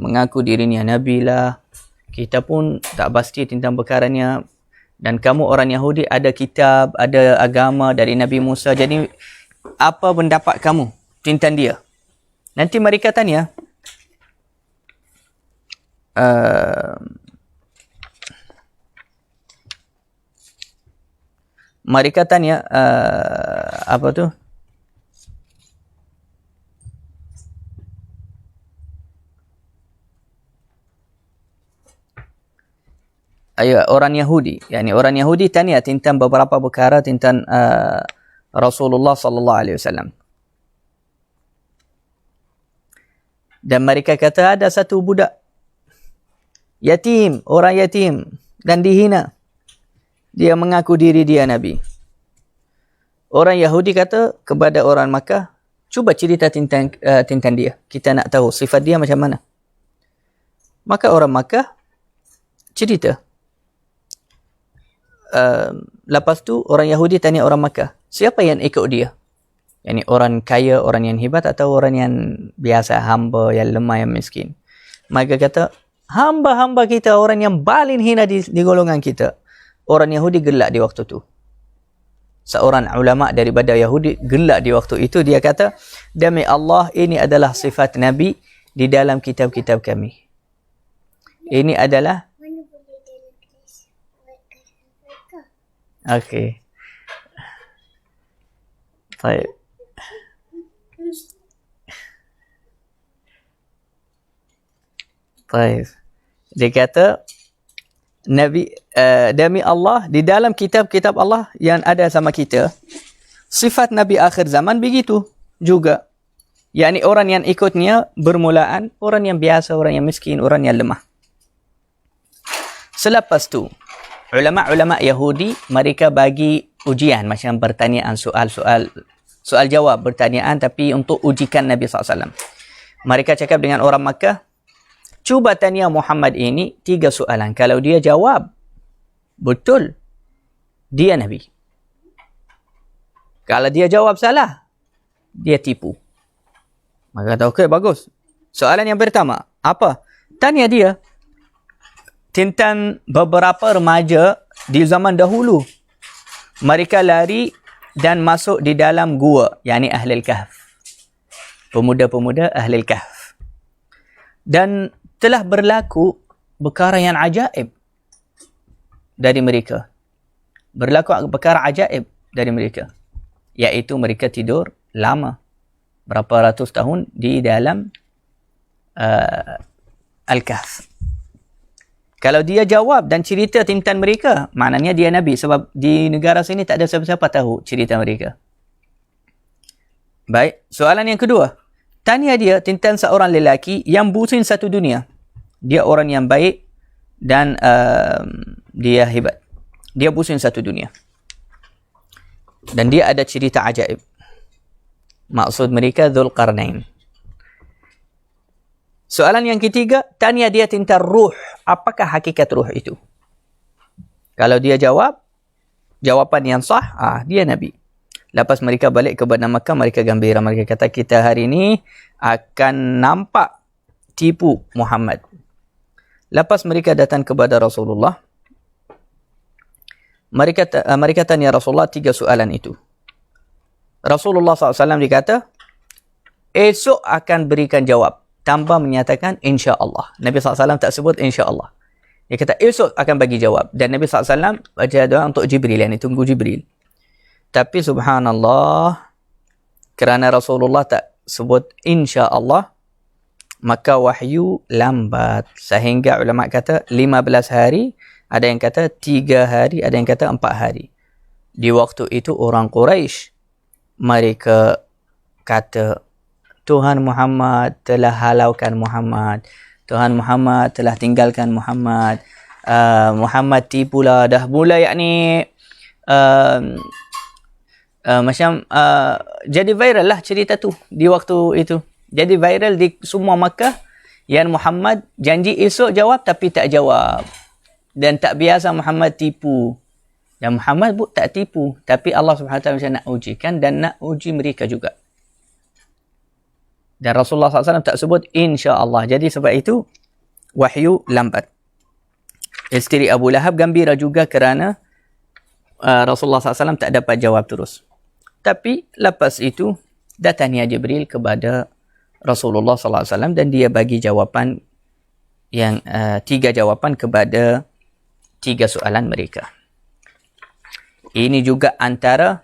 mengaku dirinya Nabi lah. Kita pun tak pasti tentang perkaranya. Dan kamu orang Yahudi ada kitab, ada agama dari Nabi Musa. Jadi apa pendapat kamu tentang dia? Nanti mereka tanya, apa tu? Orang Yahudi. Yani orang Yahudi tanya tentang beberapa perkara tentang Rasulullah sallallahu alaihi wasallam. Dan mereka kata ada satu budak yatim, orang yatim dan dihina. Dia mengaku diri dia Nabi. Orang Yahudi kata kepada orang Makkah, cuba cerita tentang dia. Kita nak tahu sifat dia macam mana. Maka orang Makkah cerita. Lepas tu orang Yahudi tanya orang Makkah, siapa yang ikut dia? Yani orang kaya, orang yang hebat atau orang yang biasa, hamba, yang lemah, yang miskin? Maka kata, hamba-hamba kita, orang yang paling hina di golongan kita, orang Yahudi gelak di waktu tu. Seorang ulama daripada Yahudi gelak di waktu itu. Dia kata, demi Allah, ini adalah sifat Nabi di dalam kitab-kitab kami. Ini adalah okey. Baik. Baik. Dia kata, Nabi, demi Allah, di dalam kitab-kitab Allah yang ada sama kita, sifat Nabi akhir zaman begitu juga. Yani orang yang ikutnya bermulaan, orang yang biasa, orang yang miskin, orang yang lemah. Selepas tu, ulama-ulama Yahudi, mereka bagi ujian, macam pertanyaan, soal jawab, pertanyaan, tapi untuk ujikan Nabi SAW. Mereka cakap dengan orang Makkah, cuba tanya Muhammad ini 3 soalan. Kalau dia jawab betul, dia Nabi. Kalau dia jawab salah, dia tipu. Maka kata, okey, bagus. Soalan yang pertama, apa? Tanya dia tentang beberapa remaja di zaman dahulu. Mereka lari dan masuk di dalam gua, yakni Ahlul Kahf. Pemuda-pemuda Ahlul Kahf. Dan telah berlaku perkara yang ajaib dari mereka. Berlaku perkara ajaib dari mereka. Iaitu mereka tidur lama. Berapa ratus tahun di dalam Al-Kahf. Kalau dia jawab dan cerita tentang mereka, maknanya dia Nabi. Sebab di negara sini tak ada siapa-siapa tahu cerita mereka. Baik, soalan yang kedua. Tanya dia tentang seorang lelaki yang pusing satu dunia. Dia orang yang baik dan dia hebat. Dia pusing satu dunia. Dan dia ada cerita ajaib. Maksud mereka Dzulqarnain. Soalan yang ketiga, tanya dia tentang ruh. Apakah hakikat ruh itu? Kalau dia jawab, jawapan yang sah, dia Nabi. Lepas mereka balik ke Bani Makkah, mereka gembira. Mereka kata, kita hari ini akan nampak tipu Muhammad. Lepas mereka datang kepada Rasulullah, mereka tanya Rasulullah 3 soalan itu. Rasulullah SAW dikata, esok akan berikan jawab. Tanpa menyatakan insya-Allah. Nabi SAW tak sebut insya-Allah. Dia kata esok akan bagi jawab. Dan Nabi SAW baca doa untuk Jibril. Yang tunggu Jibril. Tapi subhanallah, kerana Rasulullah tak sebut insya-Allah, maka wahyu lambat. Sehingga ulama kata 15 hari. Ada yang kata 3 hari. Ada yang kata 4 hari. Di waktu itu orang Quraisy, mereka kata, Tuhan Muhammad telah halaukan Muhammad. Tuhan Muhammad telah tinggalkan Muhammad. Muhammad tipulah. Dah mula yakni macam jadi viral lah cerita tu di waktu itu. Jadi viral di semua Makkah. Yang Muhammad janji esok jawab tapi tak jawab. Dan tak biasa Muhammad tipu. Dan Muhammad pun tak tipu. Tapi Allah SWT macam nak ujikan dan nak uji mereka juga. Dan Rasulullah SAW tak sebut insya-Allah. Jadi sebab itu wahyu lambat. Isteri Abu Lahab gembira juga kerana Rasulullah SAW tak dapat jawab terus. Tapi lepas itu datangnya Jibril kepada Rasulullah SAW dan dia bagi jawapan yang 3 jawapan kepada 3 soalan mereka. Ini juga antara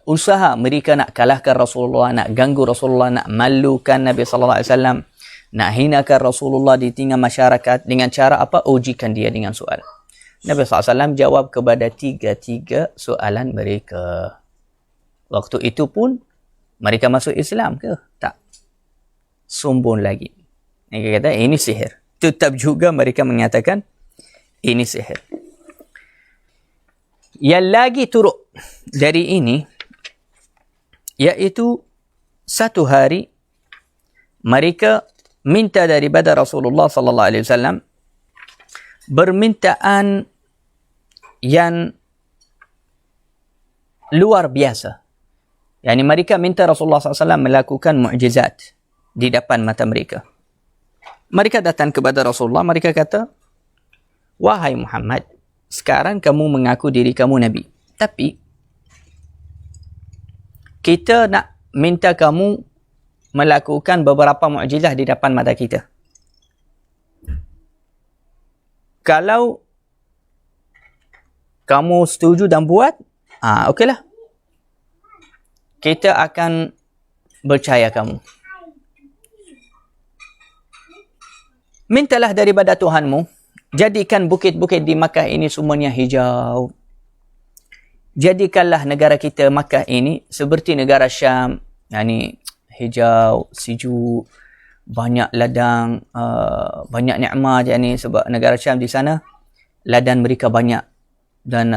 usaha mereka nak kalahkan Rasulullah, nak ganggu Rasulullah, nak malukan Nabi sallallahu alaihi wasallam, nak hinakan Rasulullah di tengah masyarakat dengan cara apa? Ujikan dia dengan soal. Nabi sallallahu alaihi wasallam jawab kepada 3 soalan mereka. Waktu itu pun mereka masuk Islam ke? Tak. Sombong lagi. Mereka kata ini sihir. Tetap juga mereka menyatakan ini sihir. Yang lagi turut dari ini, iaitu satu hari mereka minta daripada Rasulullah sallallahu alaihi wasallam permintaan yang luar biasa. Yani mereka minta Rasulullah SAW melakukan mukjizat di depan mata mereka. Mereka datang kepada Rasulullah, mereka kata, wahai Muhammad, sekarang kamu mengaku diri kamu Nabi. Tapi, kita nak minta kamu melakukan beberapa mukjizat di depan mata kita. Kalau kamu setuju dan buat, okeylah. Kita akan percaya kamu. Mintalah daripada Tuhanmu, jadikan bukit-bukit di Makkah ini semuanya hijau. Jadikanlah negara kita Makkah ini seperti negara Syam, yakni hijau, sejuk, banyak ladang, banyak nikmat, yakni sebab negara Syam di sana ladang mereka banyak dan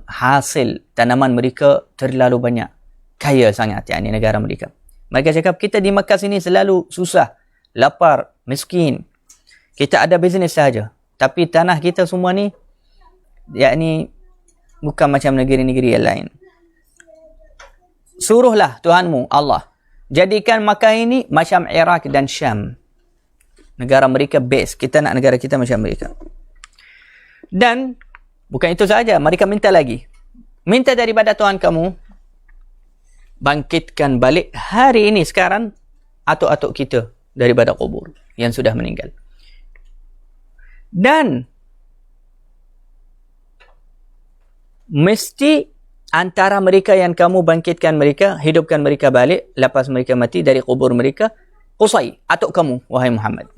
hasil tanaman mereka terlalu banyak. Kaya sangat yakni negara mereka. Mereka cakap kita di Makkah sini selalu susah, lapar, miskin. Kita ada bisnes saja. Tapi tanah kita semua ni, yakni bukan macam negeri-negeri yang lain. Suruhlah Tuhanmu, Allah, jadikan Makkah ini macam Iraq dan Syam. Negara mereka best. Kita nak negara kita macam mereka. Dan, bukan itu saja. Mereka minta lagi. Minta daripada Tuhan kamu, bangkitkan balik hari ini sekarang atuk-atuk kita daripada kubur yang sudah meninggal. Dan mesti antara mereka yang kamu bangkitkan mereka, hidupkan mereka balik lepas mereka mati dari kubur mereka, Qusay, atuk kamu, wahai Muhammad.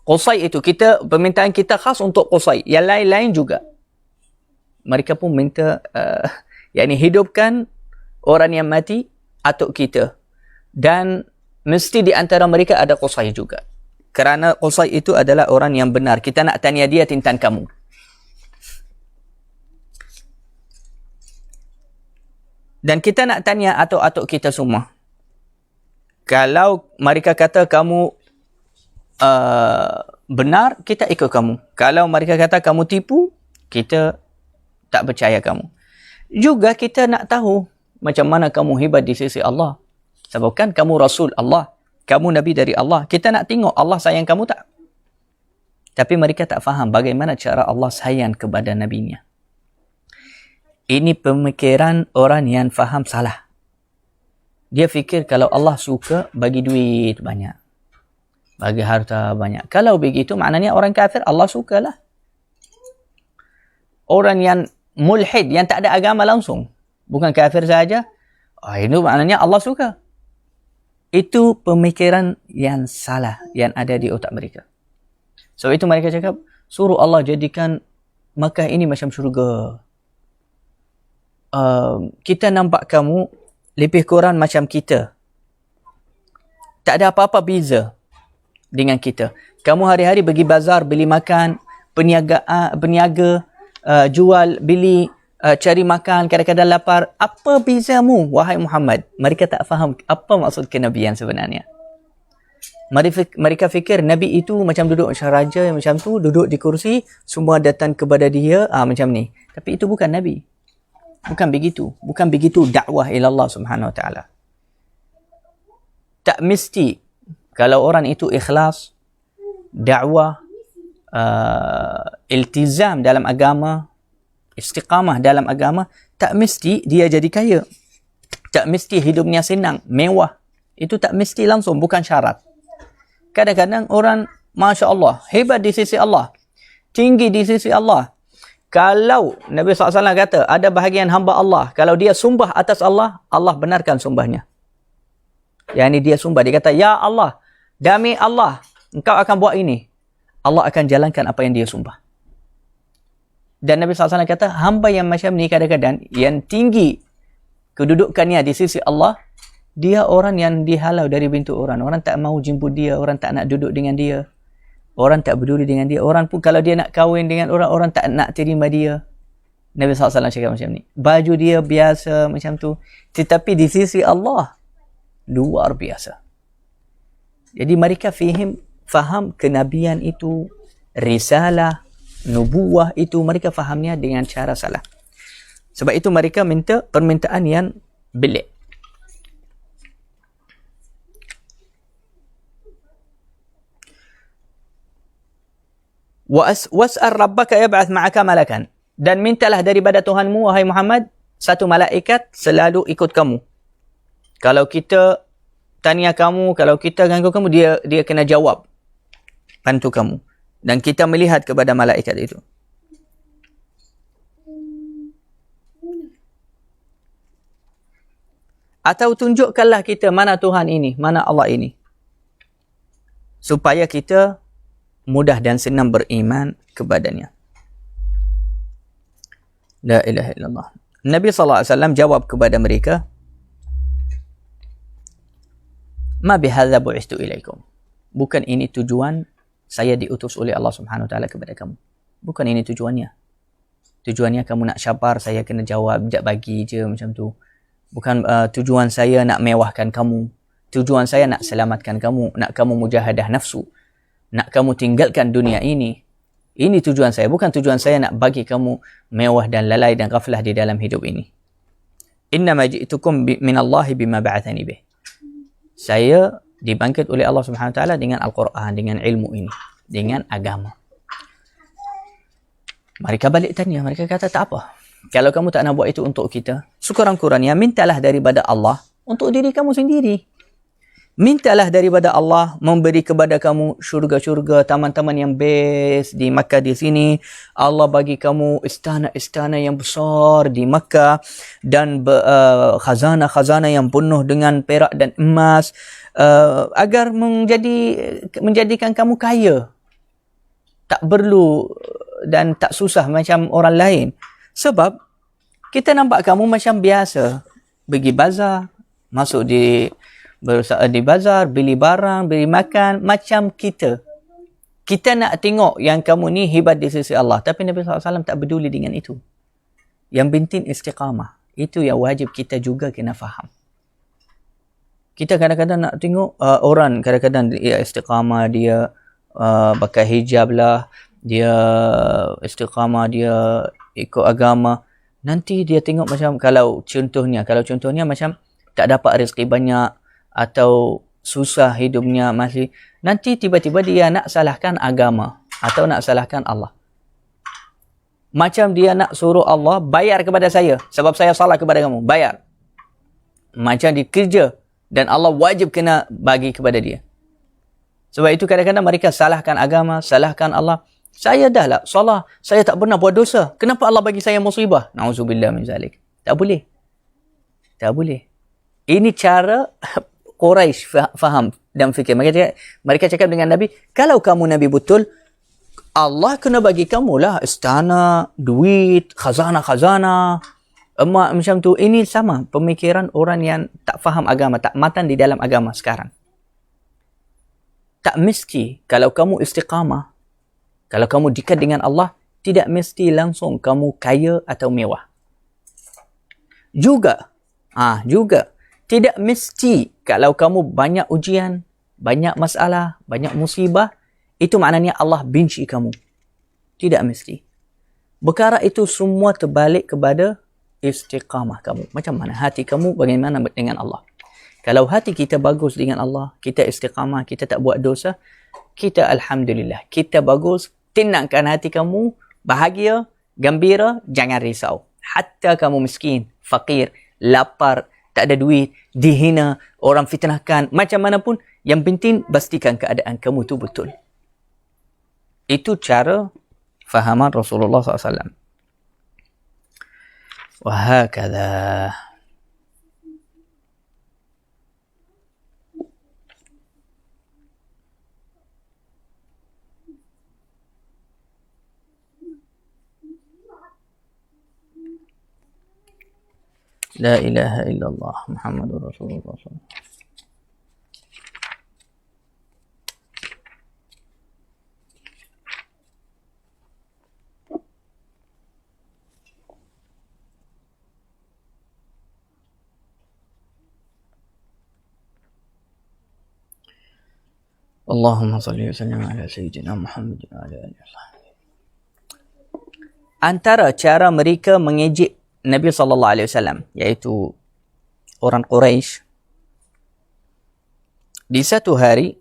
Qusay itu, kita permintaan kita khas untuk Qusay. Yang lain-lain juga. Mereka pun minta, yakni hidupkan orang yang mati, atuk kita. Dan mesti di antara mereka ada Qusay juga. Kerana Qusay itu adalah orang yang benar. Kita nak tanya dia tentang kamu. Dan kita nak tanya atuk-atuk kita semua. Kalau mereka kata kamu benar, kita ikut kamu. Kalau mereka kata kamu tipu, kita tak percaya kamu. Juga kita nak tahu macam mana kamu hebat di sisi Allah. Sebab kan kamu Rasul Allah. Kamu Nabi dari Allah. Kita nak tengok Allah sayang kamu tak? Tapi mereka tak faham bagaimana cara Allah sayang kepada Nabi-Nya. Ini pemikiran orang yang faham salah. Dia fikir kalau Allah suka, bagi duit banyak. Bagi harta banyak. Kalau begitu, maknanya orang kafir Allah sukalah. Orang yang mulhid, yang tak ada agama langsung. Bukan kafir saja. Itu maknanya Allah suka. Itu pemikiran yang salah yang ada di otak mereka. So itu mereka cakap, suruh Allah jadikan Makkah ini macam syurga. Kita nampak kamu lebih kurang macam kita. Tak ada apa-apa beza dengan kita. Kamu hari-hari pergi bazar, beli makan, peniaga, jual, beli, cari makan, kadang-kadang lapar. Apa bezamu, wahai Muhammad? Mereka tak faham apa maksud kenabian sebenarnya. Mereka fikir Nabi itu macam duduk macam raja, macam tu, duduk di kursi, semua datang kepada dia, macam ni. Tapi itu bukan Nabi. Bukan begitu. Bukan begitu dakwah ila Allah subhanahu wa ta'ala. Tak mesti kalau orang itu ikhlas, dakwah, iltizam dalam agama, istiqamah dalam agama, tak mesti dia jadi kaya. Tak mesti hidupnya senang, mewah. Itu tak mesti langsung, bukan syarat. Kadang-kadang orang, Masya Allah, hebat di sisi Allah. Tinggi di sisi Allah. Kalau Nabi SAW kata, ada bahagian hamba Allah, kalau dia sumbah atas Allah, Allah benarkan sumbahnya. Yang ini dia sumbah. Dia kata, Ya Allah, demi Allah, engkau akan buat ini. Allah akan jalankan apa yang dia sumbah. Dan Nabi SAW kata, hamba yang macam ni kadang-kadang, yang tinggi kedudukannya di sisi Allah, dia orang yang dihalau dari pintu orang. Orang tak mau jemput dia, orang tak nak duduk dengan dia. Orang tak peduli dengan dia. Orang pun kalau dia nak kahwin dengan orang, orang tak nak terima dia. Nabi SAW cakap macam ni. Baju dia biasa macam tu. Tetapi di sisi Allah, luar biasa. Jadi mereka faham kenabian itu, risalah, nubuwah itu, mereka fahamnya dengan cara salah. Sebab itu mereka minta permintaan yang belik. Was'al rabbaka yab'ath ma'aka malakan. Dan mintalah daripada Tuhanmu, wahai Muhammad, satu malaikat selalu ikut kamu. Kalau kita tanya kamu, kalau kita ganggu kamu, dia kena jawab. Bantu kamu. Dan kita melihat kepada malaikat itu. Atau tunjukkanlah kita mana Tuhan ini, mana Allah ini. Supaya kita mudah dan senang beriman kepadanya. La ilaha illallah. Nabi SAW jawab kepada mereka, Ma bihadza bu'istu ilaikum. Bukan ini tujuan saya diutus oleh Allah Subhanahu wa taala kepada kamu. Bukan ini tujuannya. Tujuannya kamu nak syabar, saya kena jawab, tak bagi je macam tu. Bukan tujuan saya nak mewahkan kamu. Tujuan saya nak selamatkan kamu, nak kamu mujahadah nafsu. Nak kamu tinggalkan dunia ini. Ini tujuan saya. Bukan tujuan saya nak bagi kamu mewah dan lalai dan ghaflah di dalam hidup ini. Innama ji'tukum minallahi bima ba'athani bih. Saya dibangkit oleh Allah Subhanahu wa taala dengan Al-Quran, dengan ilmu ini, dengan agama. Mereka balik tanya, mereka kata tak apa. Kalau kamu tak nak buat itu untuk kita, sekurang-kurangnya mintalah daripada Allah untuk diri kamu sendiri. Mintalah daripada Allah memberi kepada kamu syurga-syurga, taman-taman yang best di Makkah di sini. Allah bagi kamu istana-istana yang besar di Makkah dan khazanah-khazanah yang penuh dengan perak dan emas, agar menjadikan kamu kaya. Tak perlu dan tak susah macam orang lain. Sebab kita nampak kamu macam biasa, pergi bazar, masuk di bazar, beli barang, beli makan, macam kita. Kita nak tengok yang kamu ni hebat di sisi Allah. Tapi Nabi SAW tak peduli dengan itu. Yang penting istiqamah. Itu yang wajib kita juga kena faham. Kita kadang-kadang nak tengok orang, kadang-kadang dia istiqamah, dia pakai hijab lah, dia istiqamah, dia ikut agama. Nanti dia tengok macam, kalau contohnya macam tak dapat rezeki banyak, atau susah hidupnya masih, nanti tiba-tiba dia nak salahkan agama atau nak salahkan Allah. Macam dia nak suruh Allah bayar kepada saya sebab saya salah kepada kamu, bayar. Macam dia kerja dan Allah wajib kena bagi kepada dia. Sebab itu kadang-kadang mereka salahkan agama, salahkan Allah. Saya dah lah salah, saya tak pernah buat dosa, kenapa Allah bagi saya musibah? Na'udzubillah min zalik. Tak boleh. Tak boleh. Ini cara Quraisy faham dan fikir. Mereka cakap dengan Nabi, kalau kamu Nabi betul, Allah kena bagi kamu lah istana, duit, khazanah, emak macam tu. Ini sama pemikiran orang yang tak faham agama, tak matan di dalam agama sekarang. Tak mesti kalau kamu istiqamah, kalau kamu dekat dengan Allah, tidak mesti langsung kamu kaya atau mewah. Juga tidak mesti kalau kamu banyak ujian, banyak masalah, banyak musibah, itu maknanya Allah benci kamu. Tidak mesti. Perkara itu semua terbalik kepada istiqamah kamu. Macam mana hati kamu, bagaimana dengan Allah. Kalau hati kita bagus dengan Allah, kita istiqamah, kita tak buat dosa, kita alhamdulillah, kita bagus, tenangkan hati kamu, bahagia, gembira, jangan risau. Hatta kamu miskin, fakir, lapar, tak ada duit, dihina, orang fitnahkan, macam mana pun, yang penting pastikan keadaan kamu tu betul. Itu cara fahaman Rasulullah SAW. Wahakadha. La ilaha illallah Muhammadur Rasulullah SAW. Allahumma salli wa sallim ala sayyidina Muhammad wa ala alihi. Antara cara mereka mengejek Nabi SAW, iaitu orang Quraisy, di satu hari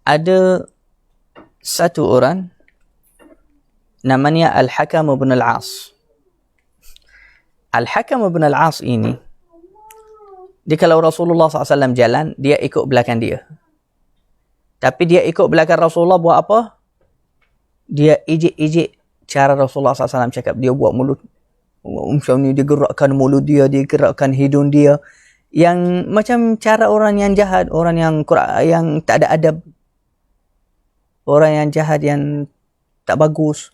ada satu orang namanya Al-Hakam bin Al-As. Al-Hakam bin Al-As ini, dia kalau Rasulullah SAW jalan, dia ikut belakang dia. Tapi dia ikut belakang Rasulullah buat apa? Dia ijik-ijik cara Rasulullah SAW cakap. Dia buat mulut macam ni, dia gerakkan mulut dia, dia gerakkan hidung dia. Yang macam cara orang yang jahat, orang yang tak ada adab. Orang yang jahat, yang tak bagus.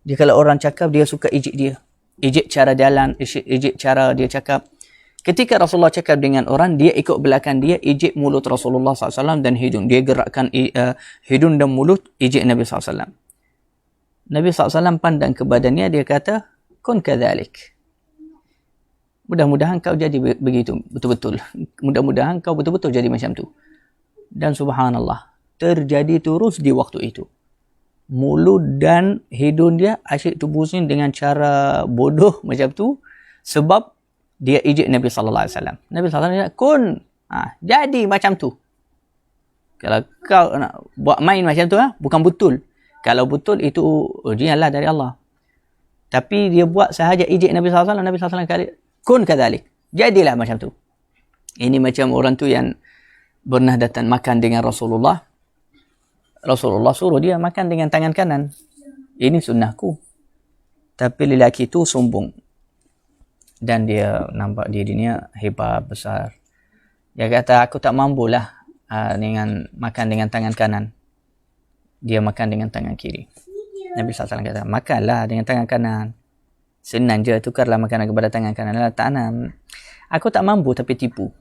Dia kalau orang cakap, dia suka ijik dia. Ijik cara jalan, ijik cara dia cakap. Ketika Rasulullah cakap dengan orang, dia ikut belakang dia, ijik mulut Rasulullah SAW dan hidung. Dia gerakkan hidung dan mulut, ijik Nabi SAW. Nabi SAW pandang ke badannya, dia kata, kun kadhalik. Mudah-mudahan kau jadi begitu, betul-betul. Mudah-mudahan kau betul-betul jadi macam tu. Dan subhanallah, terjadi terus di waktu itu. Mulut dan hidung dia asyik tubusin dengan cara bodoh macam tu, sebab dia ijik Nabi sallallahu alaihi wasallam. Nabi sallallahu alaihi wasallam kun jadi macam tu. Kalau kau nak buat main macam tu bukan betul. Kalau betul itu ujianlah dari Allah. Tapi dia buat sahaja ijik Nabi sallallahu alaihi wasallam. Nabi sallallahu alaihi wasallam kun kadhalik. Jadilah macam tu. Ini macam orang tu yang pernah datang makan dengan Rasulullah. Rasulullah suruh dia makan dengan tangan kanan. Ini sunnahku. Tapi lelaki itu sombong. Dan dia nampak dirinya hebat, besar. Dia kata, aku tak mampulah dengan makan dengan tangan kanan. Dia makan dengan tangan kiri. Nabi SAW kata, makanlah dengan tangan kanan. Senang je, tukarlah makanan kepada tangan kanan. Tanam. Aku tak mampu tapi tipu.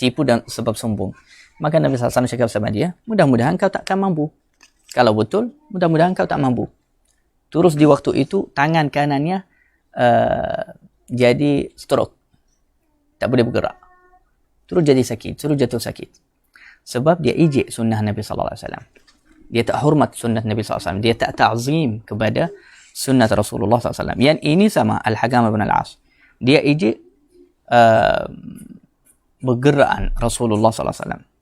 Tipu dan sebab sombong. Maka Nabi SAW cakap sama dia, mudah-mudahan kau takkan mampu. Kalau betul, mudah-mudahan kau tak mampu. Terus di waktu itu, tangan kanannya jadi stroke. Tak boleh bergerak. Terus jadi sakit. Terus jatuh sakit. Sebab dia ijik sunnah Nabi SAW. Dia tak hormat sunnah Nabi SAW. Dia tak ta'zim kepada sunnah Rasulullah SAW. Yang ini sama Al-Hakam bin Al-As. Dia ijik bergeraan Rasulullah SAW.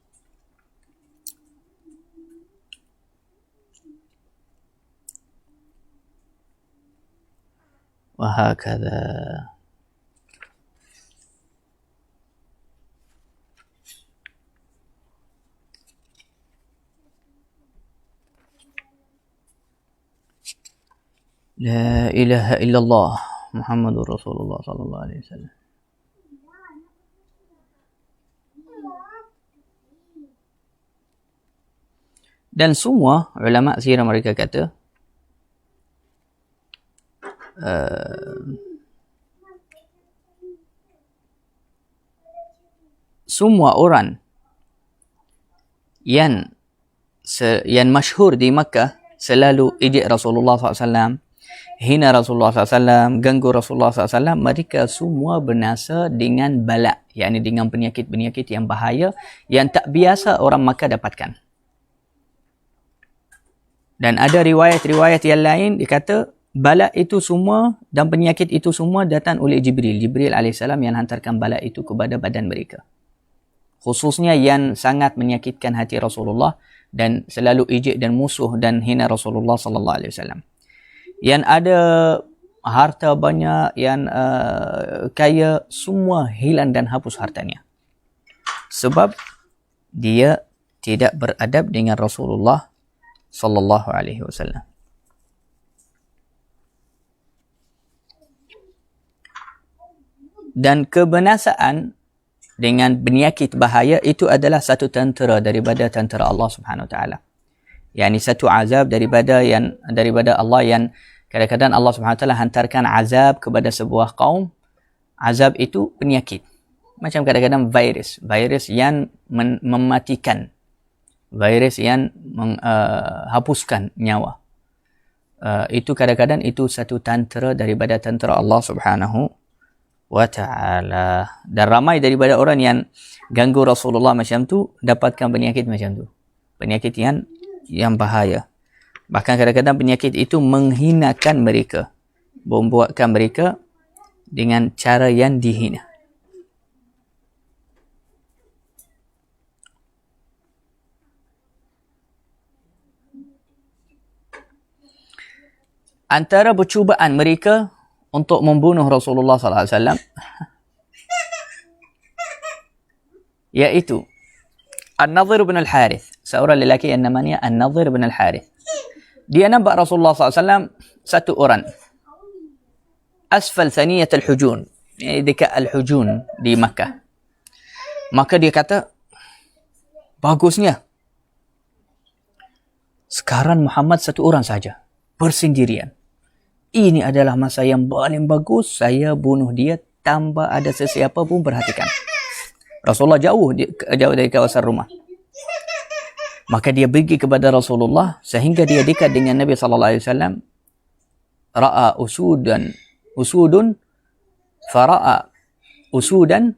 وهكذا. لا إله إلا الله محمد رسول الله صلى الله عليه وسلم. Dan semua ulama sirah mereka kata semua orang yang masyhur di Makkah selalu ijik Rasulullah SAW, hina Rasulullah SAW, ganggu Rasulullah SAW, mereka semua binasa dengan bala, yakni dengan penyakit-penyakit yang bahaya yang tak biasa orang Makkah dapatkan. Dan ada riwayat-riwayat yang lain dikata bala itu semua dan penyakit itu semua datang oleh Jibril. Jibril AS yang hantarkan bala itu kepada badan mereka. Khususnya yang sangat menyakitkan hati Rasulullah dan selalu ijik dan musuh dan hina Rasulullah SAW. Yang ada harta banyak, yang kaya, semua hilang dan hapus hartanya. Sebab dia tidak beradab dengan Rasulullah SAW. Dan kebinasaan dengan penyakit bahaya itu adalah satu tentera daripada tentera Allah Subhanahu Wa Taala. Yani satu azab daripada Allah yang kadang-kadang Allah Subhanahu Wa Taala hantarkan azab kepada sebuah kaum. Azab itu penyakit. Macam kadang-kadang virus yang mematikan. Virus yang menghapuskan nyawa. Itu kadang-kadang itu satu tentera daripada tentera Allah Subhanahu wa ta'ala. Dan ramai daripada orang yang ganggu Rasulullah macam tu dapatkan penyakit macam tu. Penyakit yang bahaya. Bahkan kadang-kadang penyakit itu menghinakan mereka. Membuatkan mereka dengan cara yang dihina. antara percubaan mereka untuk membunuh Rasulullah sallallahu alaihi wasallam iaitu An-Nadhir bin Al-Harith, seorang lelaki yang namanya An-Nadhir bin Al-Harith. Dia nampak Rasulullah sallallahu alaihi wasallam satu orang asfal thaniyat al-hujun, dekat al-hujun di Makkah. Maka dia kata, bagusnya sekarang Muhammad satu orang saja, bersendirian. Ini adalah masa yang paling bagus, saya bunuh dia tanpa ada sesiapa pun perhatikan. Rasulullah jauh dari kawasan rumah. Maka dia pergi kepada Rasulullah sehingga dia dekat dengan Nabi sallallahu alaihi wasallam. Ra'a usudun fara'a usudan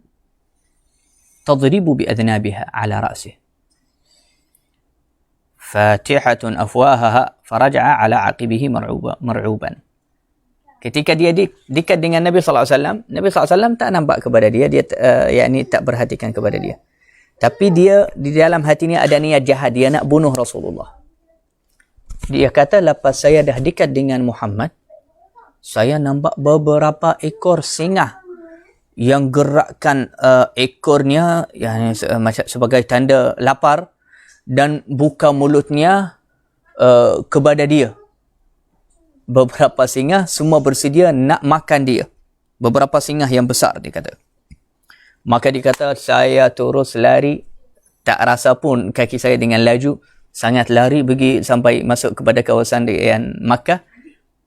tadribu bi adnabiha ala ra'sih. Fatihatun afwahaha faraja'a ala aqibihi mar'uban. Ketika dia dekat dengan Nabi sallallahu alaihi wasallam, Nabi sallallahu alaihi wasallam tak nampak kepada dia, yakni tak perhatikan kepada dia. Tapi dia di dalam hatinya ada niat jahat, dia nak bunuh Rasulullah. Dia kata, lepas saya dah dekat dengan Muhammad, saya nampak beberapa ekor singa yang gerakkan ekornya macam sebagai tanda lapar dan buka mulutnya kepada dia. Beberapa singa semua bersedia nak makan dia. Beberapa singa yang besar, dia kata. Maka dia kata, saya terus lari, tak rasa pun kaki saya dengan laju, sangat lari pergi sampai masuk kepada kawasan Makkah.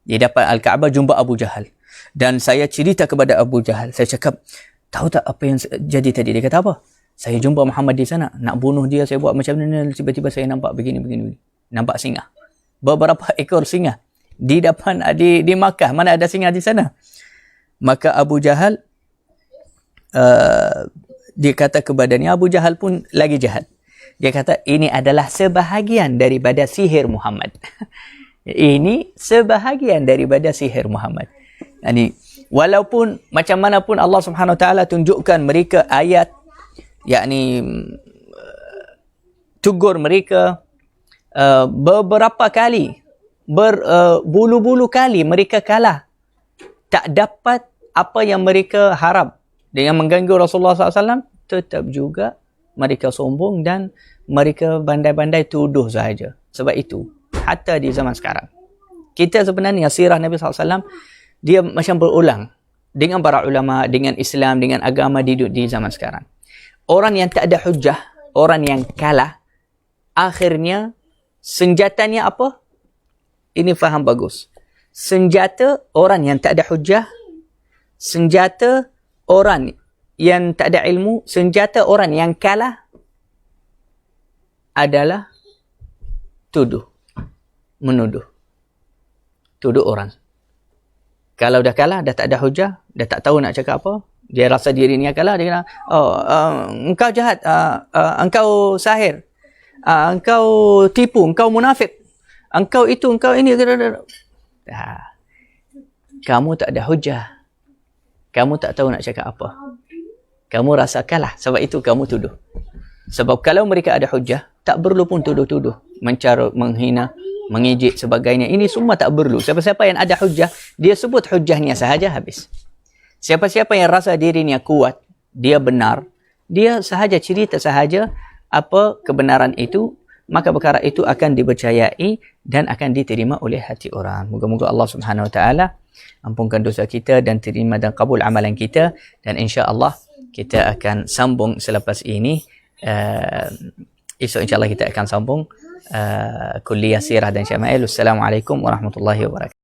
Dia dapat Al-Kaabah, jumpa Abu Jahal. Dan saya cerita kepada Abu Jahal, saya cakap, tahu tak apa yang jadi tadi? Dia kata, apa? Saya jumpa Muhammad di sana, nak bunuh dia, saya buat macam ni, tiba-tiba saya nampak begini. Nampak singa. Beberapa ekor singa. Di depan, di Makkah, mana ada singa di sana? Maka Abu Jahal, dia kata kepadanya, Abu Jahal pun lagi jahat. Dia kata, ini adalah sebahagian daripada sihir Muhammad. Ini sebahagian daripada sihir Muhammad. Yani, walaupun macam mana pun Allah Subhanahu Wa Taala tunjukkan mereka ayat, yakni tegur mereka beberapa kali, berbulu-bulu kali mereka kalah. Tak dapat apa yang mereka harap. Dengan mengganggu Rasulullah SAW, tetap juga mereka sombong dan mereka bandai-bandai tuduh sahaja. Sebab itu, hatta di zaman sekarang, kita sebenarnya sirah Nabi SAW, dia macam berulang dengan para ulama, dengan Islam, dengan agama di zaman sekarang. Orang yang tak ada hujah, orang yang kalah, akhirnya senjatanya apa? Ini faham bagus. Senjata orang yang tak ada hujah, senjata orang yang tak ada ilmu, senjata orang yang kalah adalah tuduh, menuduh. Tuduh orang. Kalau dah kalah, dah tak ada hujah, dah tak tahu nak cakap apa, dia rasa dirinya kalah, dia kata, engkau jahat, engkau sahir, engkau tipu, engkau munafik, engkau itu, engkau ini. Kamu tak ada hujah. Kamu tak tahu nak cakap apa. Kamu rasa kalah, sebab itu kamu tuduh. Sebab kalau mereka ada hujah, tak perlu pun tuduh-tuduh, mencarut, menghina, mengejek sebagainya. Ini semua tak perlu. Siapa-siapa yang ada hujah, dia sebut hujahnya sahaja, habis. Siapa-siapa yang rasa dirinya kuat, dia benar, dia sahaja cerita sahaja apa kebenaran itu, maka perkara itu akan dipercayai dan akan diterima oleh hati orang. Moga-moga Allah Subhanahu Wa Taala ampunkan dosa kita dan terima dan kabul amalan kita, dan insya-Allah kita akan sambung selepas ini. Esok insya-Allah kita akan sambung kuliah sirah dan syama'il. Assalamualaikum warahmatullahi wabarakatuh.